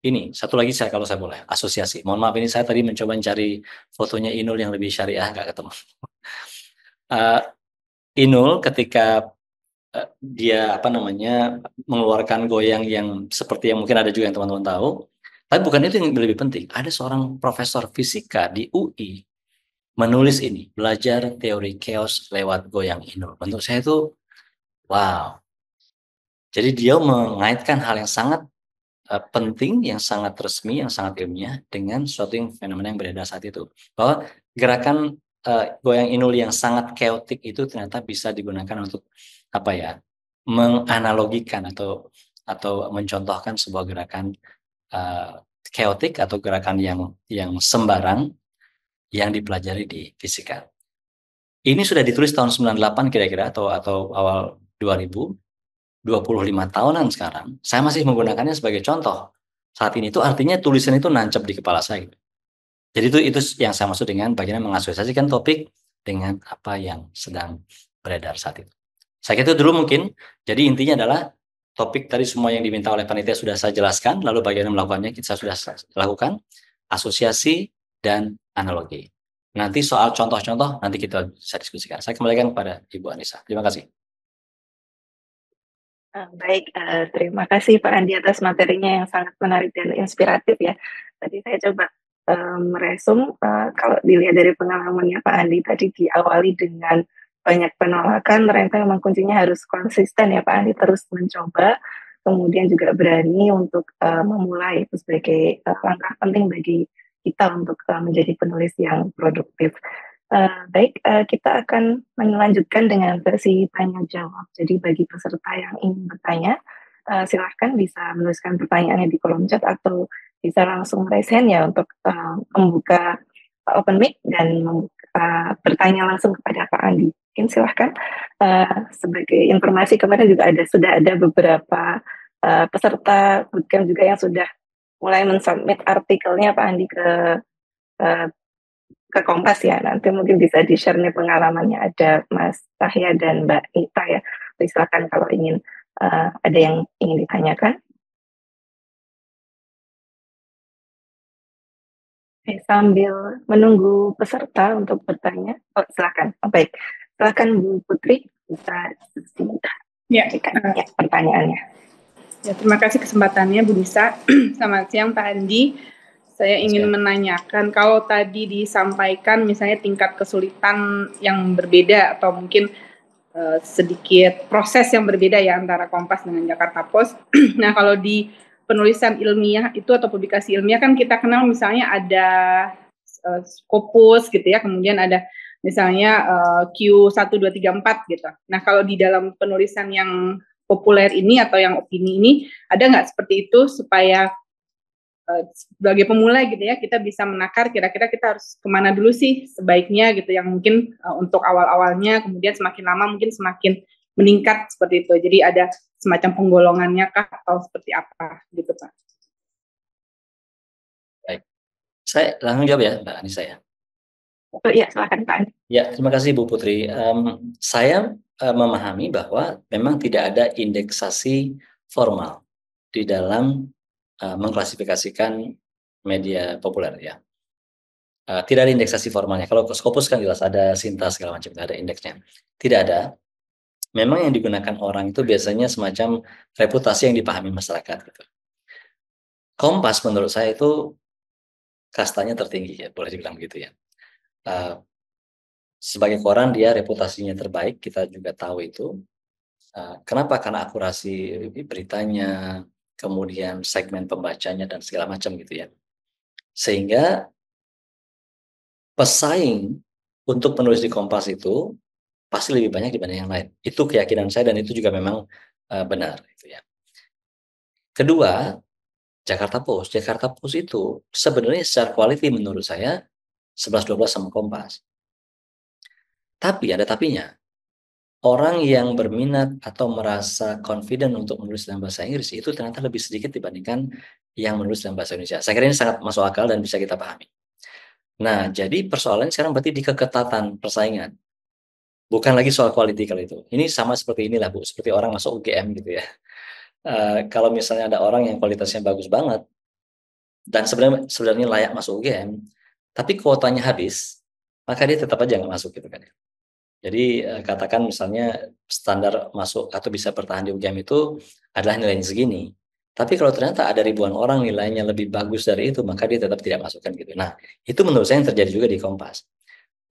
[SPEAKER 2] Ini, satu lagi kalau saya boleh, asosiasi. Mohon maaf, ini saya tadi mencoba mencari fotonya Inul yang lebih syariah, nggak ketemu. Inul ketika dia mengeluarkan goyang yang seperti yang mungkin ada juga yang teman-teman tahu, tapi bukan itu yang lebih penting. Ada seorang profesor fisika di UI menulis ini, belajar teori chaos lewat goyang Inul. Menurut saya itu wow. Jadi dia mengaitkan hal yang sangat penting, yang sangat resmi, yang sangat ilmiah dengan suatu fenomena yang beredar saat itu. Bahwa gerakan goyang Inul yang sangat chaotic itu ternyata bisa digunakan untuk menganalogikan atau mencontohkan sebuah gerakan chaotic atau gerakan yang sembarang yang dipelajari di fisika. Ini sudah ditulis tahun 98 kira-kira atau awal 2000, 25 tahunan sekarang, saya masih menggunakannya sebagai contoh. Saat ini itu artinya tulisan itu nancap di kepala saya. Jadi itu yang saya maksud dengan bagaimana mengasosiasikan topik dengan apa yang sedang beredar saat itu. Saya kira itu dulu mungkin. Jadi intinya adalah topik tadi semua yang diminta oleh panitia sudah saya jelaskan, lalu bagaimana melakukannya kita sudah lakukan, asosiasi dan analogi. Nanti soal contoh-contoh nanti kita bisa diskusikan. Saya kembalikan kepada Ibu Anissa. Terima kasih.
[SPEAKER 1] Baik, terima kasih Pak Andi atas materinya yang sangat menarik dan inspiratif ya. Tadi saya coba meresum, kalau dilihat dari pengalamannya Pak Andi tadi diawali dengan banyak penolakan, ternyata memang kuncinya harus konsisten ya Pak Andi, terus mencoba, kemudian juga berani untuk memulai itu sebagai langkah penting bagi kita untuk menjadi penulis yang produktif. Baik, kita akan melanjutkan dengan versi tanya jawab. Jadi bagi peserta yang ingin bertanya, silahkan bisa menuliskan pertanyaannya di kolom chat atau bisa langsung raise hand ya untuk membuka open mic dan bertanya langsung kepada Pak Andi. Mungkin silahkan. Sebagai informasi kemarin juga sudah ada beberapa peserta bootcamp juga yang sudah mulai mensubmit artikelnya Pak Andi ke ke Kompas ya. Nanti mungkin bisa di-share nih pengalamannya, ada Mas Tahya dan Mbak Nita ya. Silakan kalau ingin ada yang ingin ditanyakan. Oke, sambil menunggu peserta untuk bertanya. Oh, silakan. Oh, baik. Silakan Bu Putri, bisa
[SPEAKER 4] Ya,
[SPEAKER 1] pertanyaannya.
[SPEAKER 4] ya, terima kasih kesempatannya Bu Nisa. Selamat siang Pak Andi. Saya ingin menanyakan, kalau tadi disampaikan misalnya tingkat kesulitan yang berbeda atau mungkin sedikit proses yang berbeda ya antara Kompas dengan Jakarta Post. Nah, kalau di penulisan ilmiah itu atau publikasi ilmiah kan kita kenal misalnya ada Scopus gitu ya, kemudian ada misalnya Q1234 gitu. Nah, kalau di dalam penulisan yang populer ini atau yang opini ini, ada nggak seperti itu supaya sebagai pemula gitu ya, kita bisa menakar kira-kira kita harus kemana dulu sih sebaiknya gitu, yang mungkin untuk awal-awalnya, kemudian semakin lama mungkin semakin meningkat seperti itu. Jadi ada semacam penggolongannya kah atau seperti apa gitu Pak?
[SPEAKER 2] Baik, saya langsung jawab ya Mbak Anissa ya.
[SPEAKER 1] Oh iya, silakan Pak Andi.
[SPEAKER 2] Ya, terima kasih Bu Putri. Saya memahami bahwa memang tidak ada indeksasi formal di dalam mengklasifikasikan media populer ya. Tidak ada indeksasi formalnya. Kalau Scopus kan jelas ada Sinta segala macam, ada indeksnya. Tidak ada. Memang yang digunakan orang itu biasanya semacam reputasi yang dipahami masyarakat gitu. Kompas menurut saya itu kastanya tertinggi ya, boleh dibilang begitu ya. Sebagai koran dia reputasinya terbaik, kita juga tahu itu. Kenapa? Karena akurasi beritanya, kemudian segmen pembacanya dan segala macam gitu ya. Sehingga pesaing untuk penulis di Kompas itu pasti lebih banyak dibanding yang lain. Itu keyakinan saya dan itu juga memang benar gitu ya. Kedua, Jakarta Post. Jakarta Post itu sebenarnya secara quality menurut saya 11-12 sama Kompas. Tapi ada tapinya. Orang yang berminat atau merasa confident untuk menulis dalam bahasa Inggris itu ternyata lebih sedikit dibandingkan yang menulis dalam bahasa Indonesia. Saya kira ini sangat masuk akal dan bisa kita pahami. Nah, jadi persoalannya sekarang berarti di keketatan persaingan. Bukan lagi soal quality kalau itu. Ini sama seperti inilah Bu, seperti orang masuk UGM gitu ya. Kalau misalnya ada orang yang kualitasnya bagus banget dan sebenarnya layak masuk UGM, tapi kuotanya habis, maka dia tetap aja nggak masuk gitu kan. Jadi katakan misalnya standar masuk atau bisa bertahan di UGM itu adalah nilainya segini. Tapi kalau ternyata ada ribuan orang nilainya lebih bagus dari itu, maka dia tetap tidak masukkan gitu. Nah, itu menurut saya yang terjadi juga di Kompas.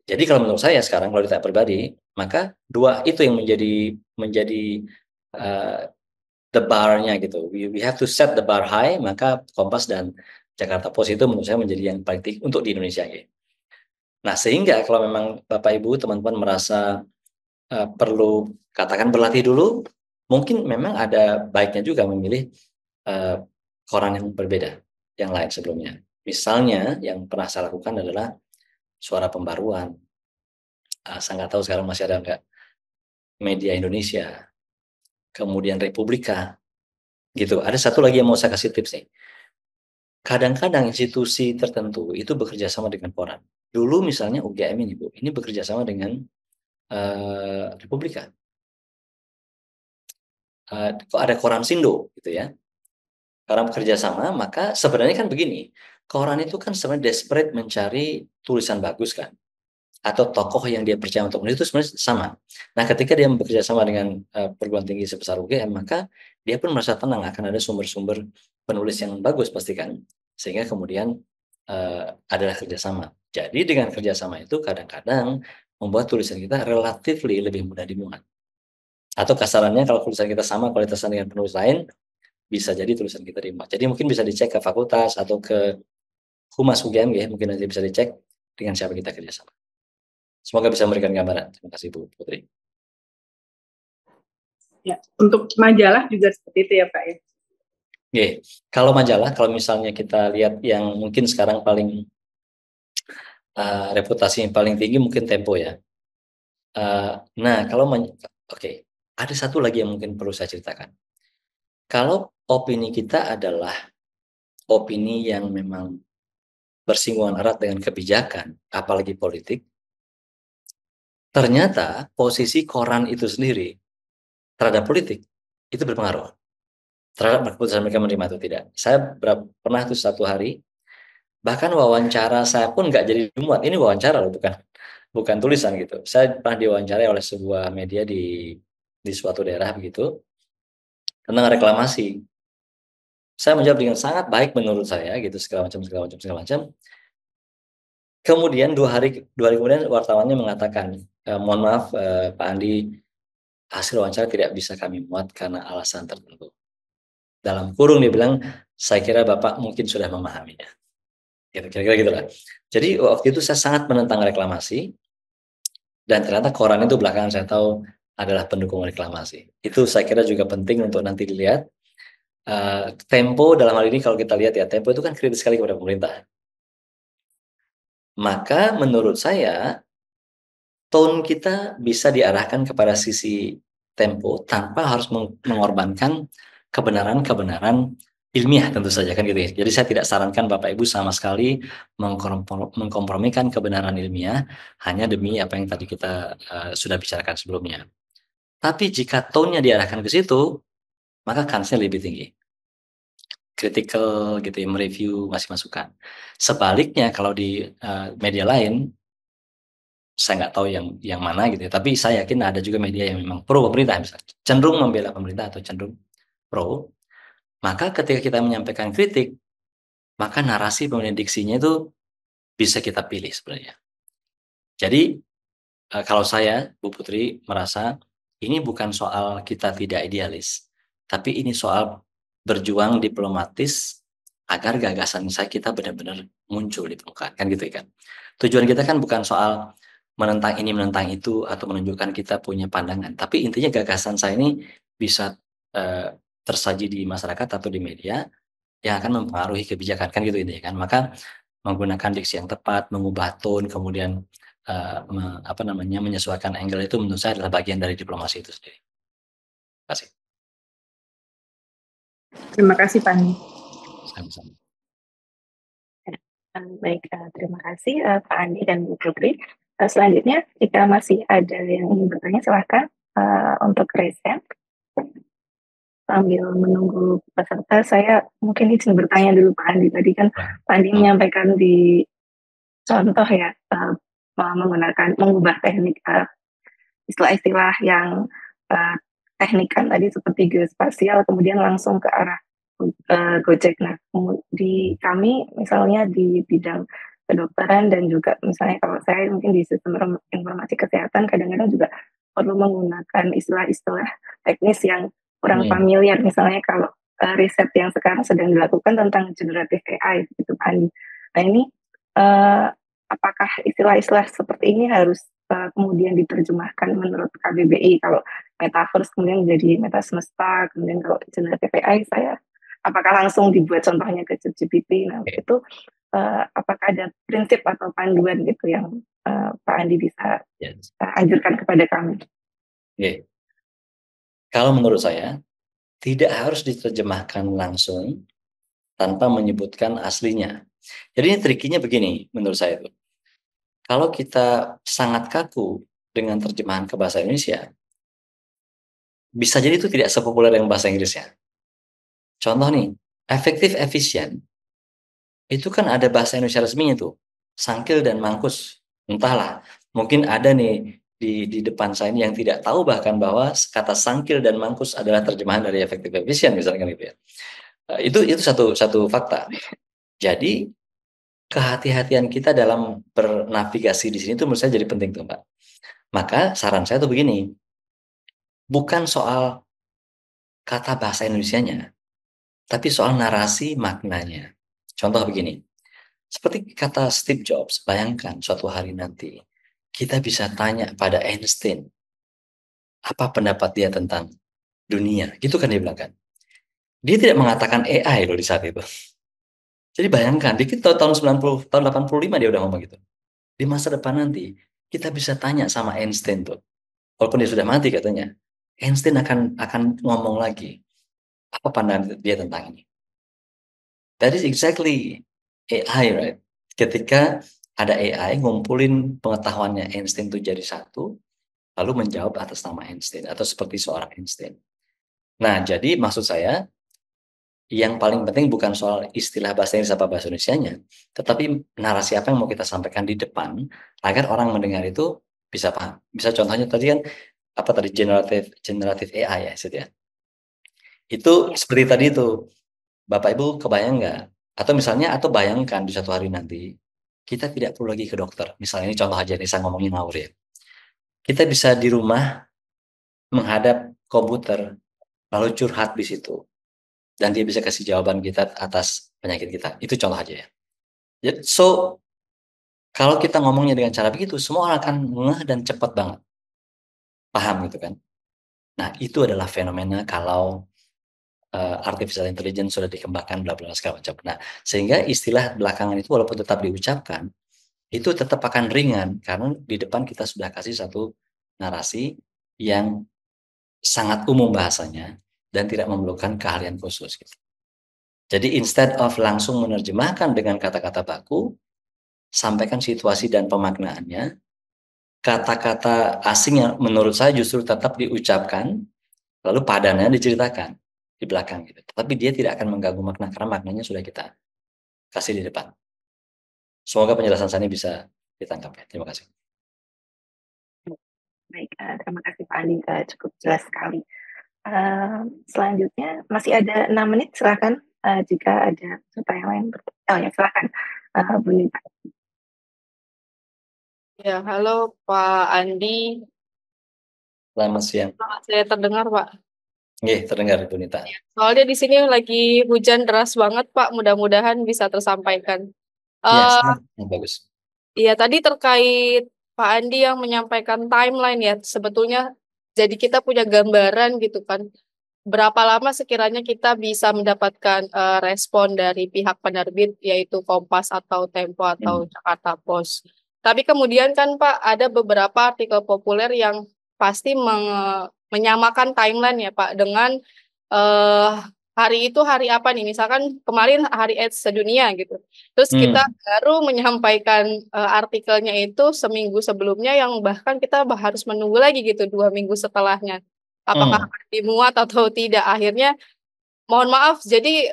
[SPEAKER 2] Jadi kalau menurut saya sekarang kalau ditanya pribadi, maka dua itu yang menjadi the bar-nya gitu. We have to set the bar high, maka Kompas dan Jakarta Post itu menurut saya menjadi yang paling tinggi untuk di Indonesia gitu. Nah, sehingga kalau memang Bapak Ibu teman-teman merasa perlu katakan berlatih dulu, mungkin memang ada baiknya juga memilih koran yang berbeda yang lain sebelumnya. Misalnya yang pernah saya lakukan adalah Suara Pembaruan. Saya nggak tahu sekarang masih ada nggak, Media Indonesia, kemudian Republika, gitu. Ada satu lagi yang mau saya kasih tips nih. Kadang-kadang institusi tertentu itu bekerja sama dengan koran. Dulu misalnya UGM ini Bu, ini bekerja sama dengan Republika. Kok ada koran Sindo gitu ya. Karena bekerja sama, maka sebenarnya kan begini, koran itu kan sebenarnya desperate mencari tulisan bagus kan, atau tokoh yang dia percaya untuk menulis itu sebenarnya sama. Nah, ketika dia bekerja sama dengan perguruan tinggi sebesar UGM, maka dia pun merasa tenang akan ada sumber-sumber penulis yang bagus pastikan, sehingga kemudian adalah kerjasama. Jadi dengan kerjasama itu kadang-kadang membuat tulisan kita relatif lebih mudah dimuat. Atau kasarannya kalau tulisan kita sama kualitasnya dengan penulis lain, bisa jadi tulisan kita dimuat. Jadi mungkin bisa dicek ke fakultas atau ke Humas UGM ya, mungkin nanti bisa dicek dengan siapa kita kerjasama. Semoga bisa memberikan gambaran. Terima kasih Bu Putri.
[SPEAKER 4] Ya, untuk majalah juga seperti itu ya Pak ya?
[SPEAKER 2] Oke, kalau majalah, kalau misalnya kita lihat yang mungkin sekarang paling reputasi yang paling tinggi mungkin Tempo ya. Nah, kalau oke, ada satu lagi yang mungkin perlu saya ceritakan. Kalau opini kita adalah opini yang memang bersinggungan erat dengan kebijakan, apalagi politik, ternyata posisi koran itu sendiri terhadap politik itu berpengaruh terhadap keputusan mereka menerima atau tidak. Saya pernah tuh satu hari, bahkan wawancara saya pun nggak jadi dimuat. Ini wawancara loh, bukan tulisan gitu. Saya pernah diwawancarai oleh sebuah media di suatu daerah begitu tentang reklamasi. Saya menjawab dengan sangat baik menurut saya gitu, segala macam. Kemudian dua hari kemudian wartawannya mengatakan, mohon maaf Pak Andi, hasil wawancara tidak bisa kami muat karena alasan tertentu. Dalam kurung dia bilang, saya kira Bapak mungkin sudah memahaminya. Gitu, kira-kira gitulah. Jadi waktu itu saya sangat menentang reklamasi, dan ternyata koran itu belakangan saya tahu adalah pendukung reklamasi. Itu saya kira juga penting untuk nanti dilihat. Tempo dalam hal ini kalau kita lihat ya, Tempo itu kan kritis sekali kepada pemerintah. Maka menurut saya tone kita bisa diarahkan kepada sisi Tempo tanpa harus mengorbankan kebenaran-kebenaran ilmiah tentu saja kan gitu ya. Jadi saya tidak sarankan Bapak Ibu sama sekali mengkompromikan kebenaran ilmiah hanya demi apa yang tadi kita sudah bicarakan sebelumnya. Tapi jika tone-nya diarahkan ke situ, maka kansnya lebih tinggi. Critical gitu ya, mereview, ngasih masukan. Sebaliknya kalau di media lain, saya nggak tahu yang mana gitu ya, tapi saya yakin ada juga media yang memang pro pemerintah, misalnya cenderung membela pemerintah atau cenderung pro, maka ketika kita menyampaikan kritik, maka narasi kemudian diksinya itu bisa kita pilih sebenarnya. Jadi kalau saya, Bu Putri, merasa ini bukan soal kita tidak idealis, tapi ini soal berjuang diplomatis agar gagasan saya kita benar-benar muncul di permukaan, kan gitu ya kan. Tujuan kita kan bukan soal menentang ini, menentang itu, atau menunjukkan kita punya pandangan. Tapi intinya gagasan saya ini bisa tersaji di masyarakat atau di media yang akan mempengaruhi kebijakan, kan gitu intinya kan. Maka menggunakan diksi yang tepat, mengubah tone, kemudian menyesuaikan angle itu menurut saya adalah bagian dari diplomasi itu sendiri. Terima kasih.
[SPEAKER 4] Terima kasih Pak Andi.
[SPEAKER 2] Sama-sama.
[SPEAKER 1] Baik, terima kasih Pak Andi dan Bu Putri. Selanjutnya, jika masih ada yang ingin bertanya, silahkan untuk raise hand. Sambil menunggu peserta, saya mungkin izin bertanya dulu Pak Andi. Tadi kan Pak Andi menyampaikan di contoh ya, mengubah teknik istilah-istilah yang teknik kan tadi seperti geospasial, kemudian langsung ke arah Gojek. Nah, di kami misalnya di bidang kedokteran dan juga misalnya kalau saya mungkin di sistem informasi kesehatan kadang-kadang juga perlu menggunakan istilah-istilah teknis yang kurang familiar. Misalnya kalau riset yang sekarang sedang dilakukan tentang generative AI gitu kan. Nah ini apakah istilah-istilah seperti ini harus kemudian diterjemahkan menurut KBBI? Kalau metaverse kemudian menjadi meta semesta, kemudian kalau generative AI saya apakah langsung dibuat contohnya ke ChatGPT? Nah itu apakah ada prinsip atau panduan gitu yang Pak Andi bisa anjurkan kepada kami?
[SPEAKER 2] Kalau menurut saya tidak harus diterjemahkan langsung tanpa menyebutkan aslinya. Jadi ini trikinya begini menurut saya itu. Kalau kita sangat kaku dengan terjemahan ke bahasa Indonesia, bisa jadi itu tidak sepopuler yang bahasa Inggrisnya. Contoh nih, efektif efisien itu kan ada bahasa Indonesia resminya tuh, sangkil dan mangkus. Entahlah, mungkin ada nih di depan saya ini yang tidak tahu bahkan bahwa kata sangkil dan mangkus adalah terjemahan dari efektif efisien misalnya gitu ya. Itu satu fakta. Jadi kehati-hatian kita dalam bernavigasi di sini tuh menurut saya jadi penting tuh Mbak. Maka saran saya tuh begini, bukan soal kata bahasa Indonesianya, tapi soal narasi maknanya. Contoh begini, seperti kata Steve Jobs, bayangkan suatu hari nanti kita bisa tanya pada Einstein apa pendapat dia tentang dunia, gitu kan dia bilang kan. Dia tidak mengatakan AI loh di saat itu. Jadi bayangkan, di tahun 90, tahun 85 dia udah ngomong gitu. Di masa depan nanti kita bisa tanya sama Einstein tuh, walaupun dia sudah mati katanya, Einstein akan ngomong lagi apa pandangan dia tentang ini. That is exactly AI, right? Ketika ada AI ngumpulin pengetahuannya Einstein itu jadi satu, lalu menjawab atas nama Einstein atau seperti seorang Einstein. Nah, jadi maksud saya yang paling penting bukan soal istilah bahasa Inggris apa bahasa Indonesianya, tetapi narasi apa yang mau kita sampaikan di depan agar orang mendengar itu bisa paham. Bisa contohnya tadi kan apa tadi generative AI ya, Sid ya. Itu seperti tadi itu, Bapak Ibu kebayang nggak? Atau misalnya atau bayangkan di suatu hari nanti kita tidak perlu lagi ke dokter. Misalnya ini contoh aja nih saya ngomongin ngawur ya. Kita bisa di rumah menghadap komputer lalu curhat di situ dan dia bisa kasih jawaban kita atas penyakit kita. Itu contoh aja ya. Jadi, kalau kita ngomongnya dengan cara begitu, semua orang akan ngeh dan cepat banget paham gitu kan. Nah, itu adalah fenomena kalau artificial intelligence sudah dikembangkan bla bla segala macam. Nah, sehingga istilah belakangan itu walaupun tetap diucapkan, itu tetap akan ringan karena di depan kita sudah kasih satu narasi yang sangat umum bahasanya dan tidak memerlukan keahlian khusus gitu. Jadi instead of langsung menerjemahkan dengan kata-kata baku, sampaikan situasi dan pemaknaannya. Kata-kata asing yang menurut saya justru tetap diucapkan, lalu padannya diceritakan di belakang gitu. Tapi dia tidak akan mengganggu makna karena maknanya sudah kita kasih di depan. Semoga penjelasan saya ini bisa ditangkap ya. Terima kasih.
[SPEAKER 1] Baik, terima kasih Pak Andi, cukup jelas sekali. Selanjutnya masih ada 6 menit, silakan jika ada peserta yang lain. Oh ya, silakan Bu Nita.
[SPEAKER 5] Ya, halo Pak Andi.
[SPEAKER 2] Selamat siang.
[SPEAKER 5] Saya terdengar, Pak.
[SPEAKER 2] Nggih, terdengar Bu Nita.
[SPEAKER 5] Soalnya di sini lagi hujan deras banget, Pak. Mudah-mudahan bisa tersampaikan.
[SPEAKER 2] Ya,
[SPEAKER 5] Eh,
[SPEAKER 2] sangat bagus.
[SPEAKER 5] Iya, tadi terkait Pak Andi yang menyampaikan timeline ya. Sebetulnya jadi kita punya gambaran gitu kan. Berapa lama sekiranya kita bisa mendapatkan respon dari pihak penerbit, yaitu Kompas atau Tempo atau Jakarta Post. Tapi kemudian kan Pak, ada beberapa artikel populer yang pasti menyamakan timeline ya Pak dengan eh, hari itu hari apa nih? Misalkan kemarin hari AIDS sedunia gitu. Terus kita baru menyampaikan artikelnya itu seminggu sebelumnya yang bahkan kita harus menunggu lagi gitu 2 minggu setelahnya. Apakah akan dimuat atau tidak? Akhirnya mohon maaf, jadi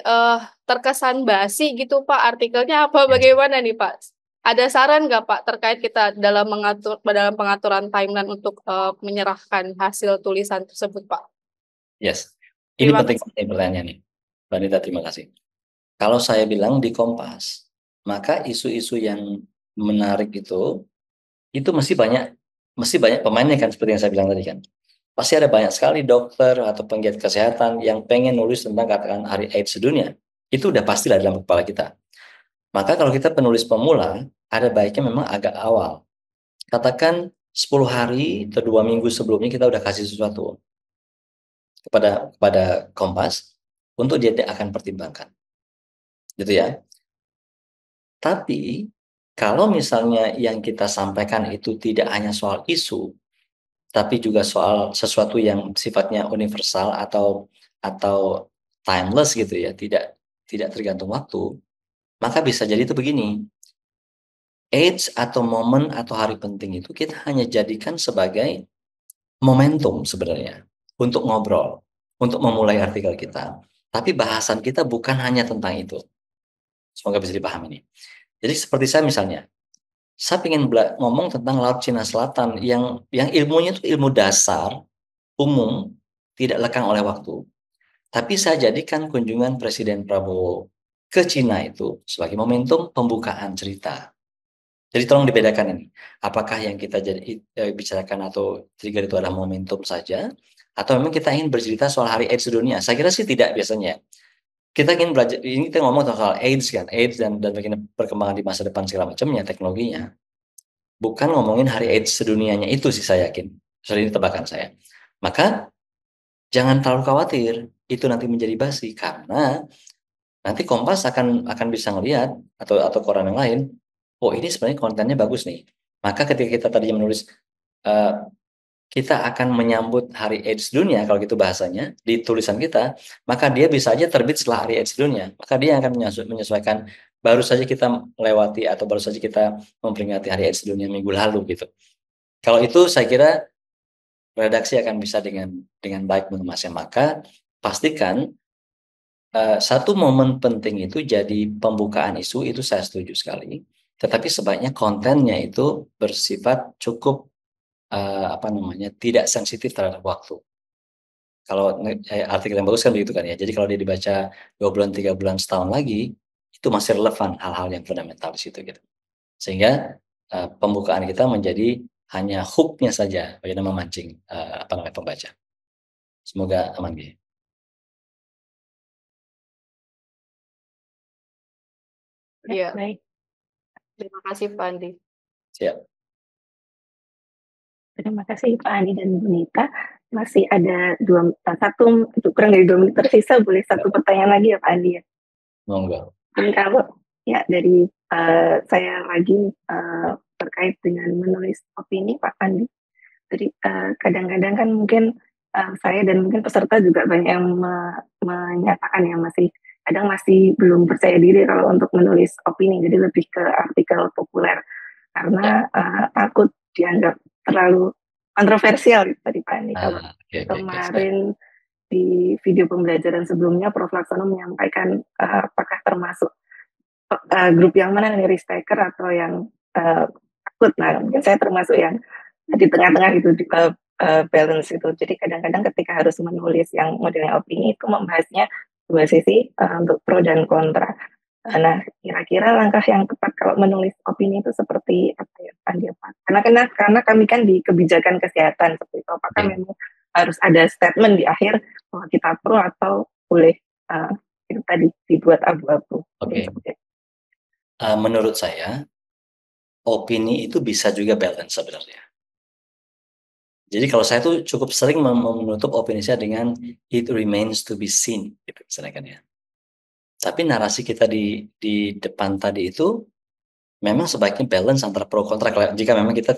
[SPEAKER 5] terkesan basi gitu Pak artikelnya apa bagaimana nih Pak? Ada saran nggak Pak terkait kita dalam pengaturan timeline untuk menyerahkan hasil tulisan tersebut Pak?
[SPEAKER 2] Yes. Ini
[SPEAKER 5] Terima
[SPEAKER 2] penting
[SPEAKER 5] kasih.
[SPEAKER 2] pertanyaan nih. Mbak Nita, terima kasih. Kalau saya bilang di Kompas, maka isu-isu yang menarik itu mesti banyak pemainnya kan seperti yang saya bilang tadi kan. Pasti ada banyak sekali dokter atau penggiat kesehatan yang pengen nulis tentang katakan hari AIDS sedunia. Itu udah pastilah dalam kepala kita. Maka kalau kita penulis pemula, ada baiknya memang agak awal. Katakan 10 hari atau 2 minggu sebelumnya kita udah kasih sesuatu kepada Kompas untuk dia akan pertimbangkan. Gitu ya. Tapi kalau misalnya yang kita sampaikan itu tidak hanya soal isu, tapi juga soal sesuatu yang sifatnya universal atau timeless gitu ya, tidak tergantung waktu, maka bisa jadi itu begini. Age atau momen atau hari penting itu kita hanya jadikan sebagai momentum sebenarnya untuk ngobrol, untuk memulai artikel kita. Tapi bahasan kita bukan hanya tentang itu. Semoga bisa dipahami ini. Jadi seperti saya misalnya, saya ingin ngomong tentang Laut Cina Selatan yang ilmunya itu ilmu dasar, umum, tidak lekang oleh waktu. Tapi saya jadikan kunjungan Presiden Prabowo ke Cina itu sebagai momentum pembukaan cerita. Jadi tolong dibedakan ini. Apakah yang kita bicarakan atau trigger itu adalah momentum saja, atau memang kita ingin bercerita soal hari AIDS sedunia? Saya kira sih tidak biasanya. Kita ingin belajar, ini kita ngomong soal AIDS kan, AIDS dan bagaimana perkembangan di masa depan segala macamnya, teknologinya. Bukan ngomongin hari AIDS sedunianya itu sih saya yakin. Soal ini tebakan saya. Maka jangan terlalu khawatir itu nanti menjadi basi karena nanti Kompas akan bisa ngelihat atau koran yang lain, oh ini sebenarnya kontennya bagus nih. Maka ketika kita tadi menulis kita akan menyambut hari AIDS dunia kalau gitu bahasanya di tulisan kita, maka dia bisa aja terbit setelah hari AIDS dunia. Maka dia akan menyesuaikan baru saja kita melewati atau baru saja kita memperingati Hari AIDS Sedunia minggu lalu gitu. Kalau itu saya kira redaksi akan bisa dengan baik mengemasnya. Maka pastikan satu momen penting itu jadi pembukaan isu, itu saya setuju sekali. Tetapi sebaiknya kontennya itu bersifat cukup tidak sensitif terhadap waktu. Kalau artikel yang bagus kan begitu kan ya. Jadi kalau dia dibaca 2 bulan, 3 bulan, setahun lagi, itu masih relevan hal-hal yang fundamental di situ gitu. Sehingga pembukaan kita menjadi hanya hook-nya saja, bagaimana memancing pembaca. Semoga aman gitu.
[SPEAKER 5] Iya.
[SPEAKER 1] Baik.
[SPEAKER 5] Terima kasih Pak Andi.
[SPEAKER 2] Siap.
[SPEAKER 1] Terima kasih Pak Andi dan Bu Nita. Masih ada kurang dari 2 menit tersisa, boleh satu pertanyaan lagi ya Pak Andi ya?
[SPEAKER 2] Monggo.
[SPEAKER 1] Dan kalau ya dari saya lagi terkait dengan menulis opini Pak Andi. Jadi kadang-kadang kan mungkin saya dan mungkin peserta juga banyak yang menyatakan ya kadang masih belum percaya diri kalau untuk menulis opini, jadi lebih ke artikel populer karena takut dianggap terlalu kontroversial gitu tadi Pak Andi. Kalau kemarin di video pembelajaran sebelumnya Prof. Laksono menyampaikan apakah termasuk grup yang mana nih, risk taker atau yang takut. Nah, mungkin saya termasuk yang di tengah-tengah itu balance itu. Jadi kadang-kadang ketika harus menulis yang modelnya opini itu membahasnya dua sisi untuk pro dan kontra. Nah, kira-kira langkah yang tepat kalau menulis opini itu seperti apa ya, Pak? Karena kami kan di kebijakan kesehatan seperti itu. Apakah memang harus ada statement di akhir bahwa kita pro atau boleh itu tadi dibuat abu-abu?
[SPEAKER 2] Oke. Menurut saya opini itu bisa juga balance sebenarnya. Jadi kalau saya tuh cukup sering menutup opini saya dengan it remains to be seen, gitu misalnya kan ya. Tapi narasi kita di depan tadi itu memang sebaiknya balance antara pro kontra jika memang kita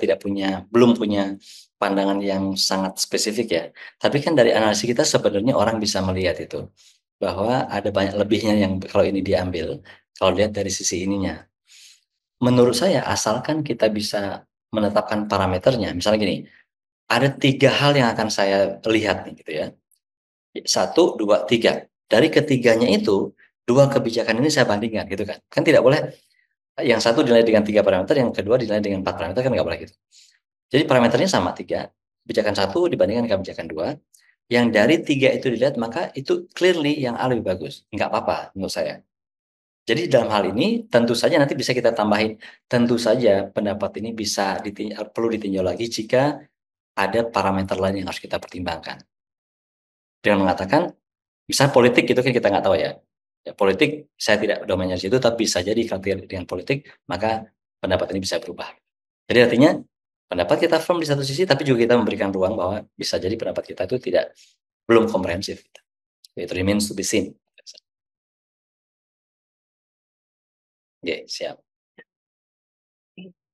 [SPEAKER 2] belum punya pandangan yang sangat spesifik ya. Tapi kan dari analisis kita sebenarnya orang bisa melihat itu bahwa ada banyak lebihnya yang kalau ini diambil, kalau lihat dari sisi ininya. Menurut saya asalkan kita bisa menetapkan parameternya, misalnya gini, ada 3 hal yang akan saya lihat nih gitu ya. 1, 2, 3. Dari ketiganya itu, 2 kebijakan ini saya bandingkan gitu kan. Kan tidak boleh yang satu dinilai dengan 3 parameter, yang kedua dinilai dengan 4 parameter, kan nggak boleh gitu. Jadi parameternya sama 3. Kebijakan 1 dibandingkan dengan kebijakan 2. Yang dari 3 itu dilihat, maka itu clearly yang A lebih bagus. Nggak apa-apa menurut saya. Jadi dalam hal ini tentu saja nanti bisa kita tambahin, tentu saja pendapat ini perlu ditinjau lagi jika ada parameter lain yang harus kita pertimbangkan. Dengan mengatakan, misalnya politik itu kan kita nggak tahu ya. Ya politik saya tidak domainnya di situ, tapi bisa jadi kalau dengan politik, maka pendapat ini bisa berubah. Jadi artinya pendapat kita firm di satu sisi, tapi juga kita memberikan ruang bahwa bisa jadi pendapat kita itu belum komprehensif. It remains to be seen. Oke, siap.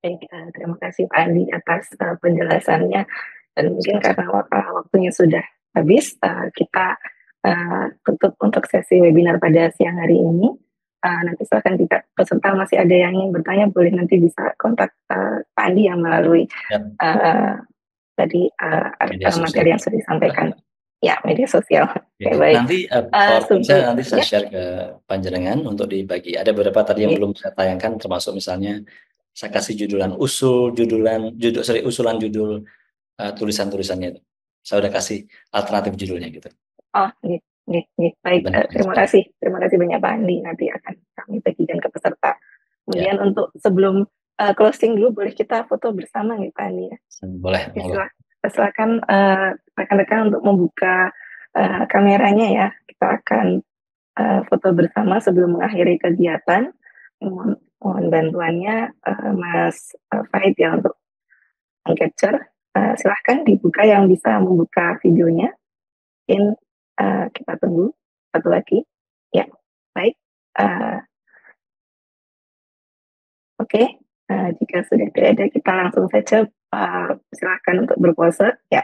[SPEAKER 1] Baik, terima kasih Pak Andi atas penjelasannya. Dan mungkin karena waktunya sudah habis, kita tutup untuk sesi webinar pada siang hari ini. Nanti silakan jika peserta masih ada yang ingin bertanya, boleh nanti bisa kontak Pak Andi yang melalui tadi materi yang sudah disampaikan. Ya, media sosial.
[SPEAKER 2] Oke,
[SPEAKER 1] baik.
[SPEAKER 2] Nanti nanti saya share ke panjenengan untuk dibagi. Ada beberapa tadi yang belum saya tayangkan, termasuk misalnya saya kasih usulan judul tulisan-tulisannya. Saya udah kasih alternatif judulnya gitu.
[SPEAKER 1] Oh, baik. Terima kasih banyak Pak Andi. Nanti akan kami bagikan ke peserta. Kemudian untuk sebelum closing dulu, boleh kita foto bersama nih Pak Andi ya?
[SPEAKER 2] Boleh.
[SPEAKER 1] Silakan rekan-rekan untuk membuka kameranya ya. Kita akan foto bersama sebelum mengakhiri kegiatan. Mohon bantuannya Mas Fahid ya untuk meng-capture. Silahkan dibuka yang bisa membuka videonya. Mungkin kita tunggu satu lagi. Ya, baik. Oke. Jika sudah tidak ada, kita langsung saja silahkan untuk berpose. Ya.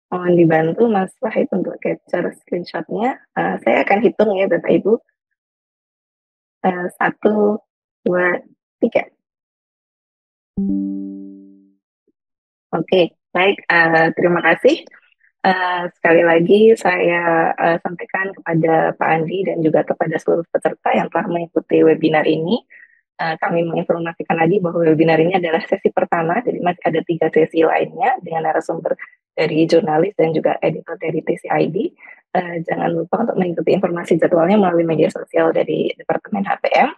[SPEAKER 1] Mohon dibantu Mas Wahid untuk capture screenshotnya. Saya akan hitung ya Bapak Ibu. 1, 2, 3. Oke, baik. Terima kasih. Sekali lagi saya sampaikan kepada Pak Andi dan juga kepada seluruh peserta yang telah mengikuti webinar ini. Kami menginformasikan lagi bahwa webinar ini adalah sesi pertama, jadi masih ada 3 sesi lainnya dengan narasumber dari jurnalis dan juga editor dari TCID. Jangan lupa untuk mengikuti informasi jadwalnya melalui media sosial dari Departemen HPM.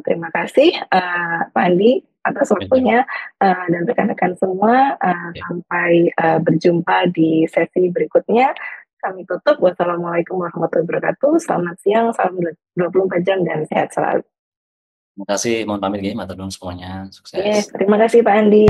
[SPEAKER 1] Terima kasih Pak Andi atas waktunya dan rekan-rekan semua. Sampai berjumpa di sesi berikutnya. Kami tutup. Wassalamualaikum warahmatullahi wabarakatuh. Selamat siang, salam 24 jam dan sehat selalu.
[SPEAKER 2] Terima kasih, mohon pamit ya, matur nuwun semuanya, sukses.
[SPEAKER 1] Yes, terima kasih Pak Andi.